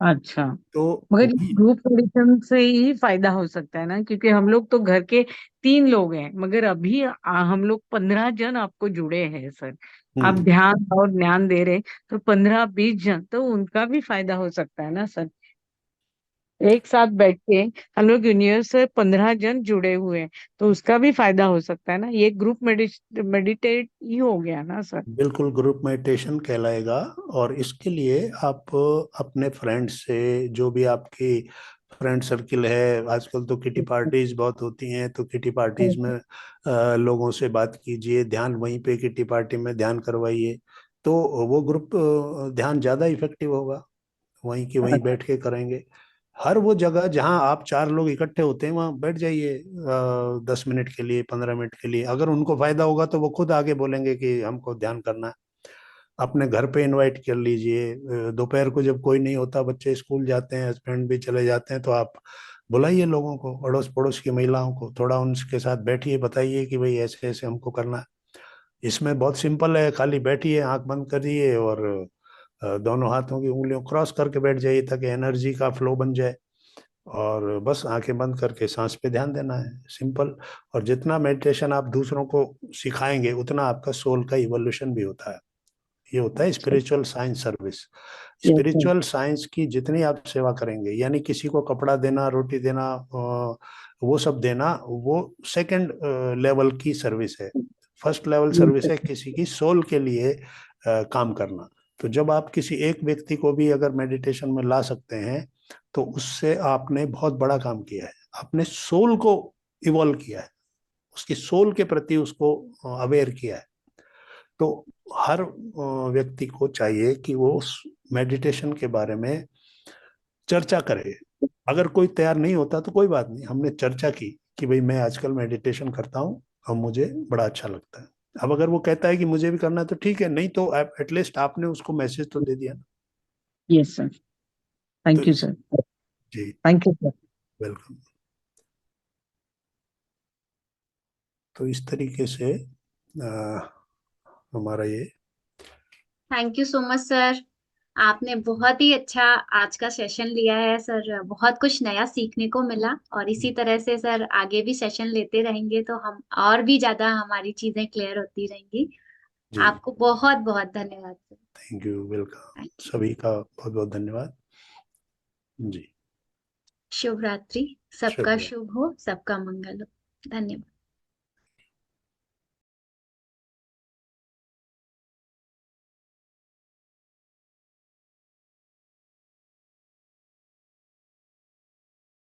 अच्छा, तो मगर वही। ग्रुप मेडिटेशन से ही फायदा हो सकता है ना, क्योंकि हम लोग तो घर के 3 लोग हैं, मगर अभी हम लोग 15 जन आपको जुड़े हैं सर। आप हम्म। ध्यान और ज्ञान दे रहे, तो 15-20 जन, तो उनका भी फायदा हो सकता है ना सर। एक साथ बैठ के हम लोग यूनिवर्स से 15 जन जुड़े हुए हैं, तो उसका भी फायदा हो सकता है ना। ये ग्रुप मेडिटेट ही हो गया ना सर। बिल्कुल ग्रुप मेडिटेशन कहलाएगा। और इसके लिए आप अपने फ्रेंड से, जो भी आपकी फ्रेंड सर्किल है, आजकल तो किटी पार्टीज बहुत होती हैं, तो किटी पार्टीज में लोगों से बात कीजिए, ध्यान वहीं पे किटी पार्टी में ध्यान करवाइए, तो वो ग्रुप ध्यान ज्यादा इफेक्टिव होगा। वहीं की वहीं बैठ के करेंगे। हर वो जगह जहां आप 4 लोग इकट्ठे होते हैं वहां बैठ जाइए 10 मिनट के लिए, 15 मिनट के लिए। अगर उनको फायदा होगा तो वो खुद आगे बोलेंगे कि हमको ध्यान करना है। अपने घर पे इनवाइट कर लीजिए। दोपहर को जब कोई नहीं होता, बच्चे स्कूल जाते हैं, हस्बैंड भी चले जाते हैं, तो आप बुलाइए लोगों को, अड़ोस पड़ोस की महिलाओं को, थोड़ा उनके साथ बैठिए, बताइए कि भाई ऐसे ऐसे हमको करना है। इसमें बहुत सिंपल है, खाली बैठिए, आंख बंद करिए और दोनों हाथों की उंगलियों क्रॉस करके बैठ जाइए ताकि एनर्जी का फ्लो बन जाए। और बस आंखें बंद करके सांस पे ध्यान देना है, सिंपल। और जितना मेडिटेशन आप दूसरों को सिखाएंगे उतना आपका सोल का इवोल्यूशन भी होता है। ये होता है spiritual science service. Spiritual science की जितनी आप सेवा करेंगे, यानी किसी को कपड़ा देना, रोटी देना, वो सब देना, वो सेकंड लेवल की सर्विस है। फर्स्ट लेवल सर्विस है किसी की सोल के लिए काम करना। तो जब आप किसी एक व्यक्ति को भी अगर मेडिटेशन में ला सकते हैं तो उससे आपने बहुत बड़ा काम किया है, आपने सोल को इवॉल्व किया है, उसकी सोल के प्रति उसको अवेयर किया है। तो हर व्यक्ति को चाहिए कि वो मेडिटेशन के बारे में चर्चा करे। अगर कोई तैयार नहीं होता तो कोई बात नहीं, हमने चर्चा की कि भाई मैं आजकल मेडिटेशन करता हूँ और मुझे बड़ा अच्छा लगता है। अब अगर वो कहता है कि मुझे भी करना है तो ठीक है, नहीं तो एटलीस्ट आपने उसको मैसेज तो दे दिया ना। Yes sir, thank to you sir, जी, थैंक यू सर। वेलकम। तो इस तरीके से हमारा ये thank you so much sir, आपने बहुत ही अच्छा आज का सेशन लिया है सर, बहुत कुछ नया सीखने को मिला। और इसी तरह से सर आगे भी सेशन लेते रहेंगे तो हम और भी ज्यादा हमारी चीजें क्लियर होती रहेंगी। जी, आपको बहुत बहुत धन्यवाद sir. Thank you, welcome. Thank you. सभी का बहुत बहुत धन्यवाद जी। शुभ रात्रि, सबका शुक्रिया। शुभ हो, सबका मंगल हो। धन्यवाद।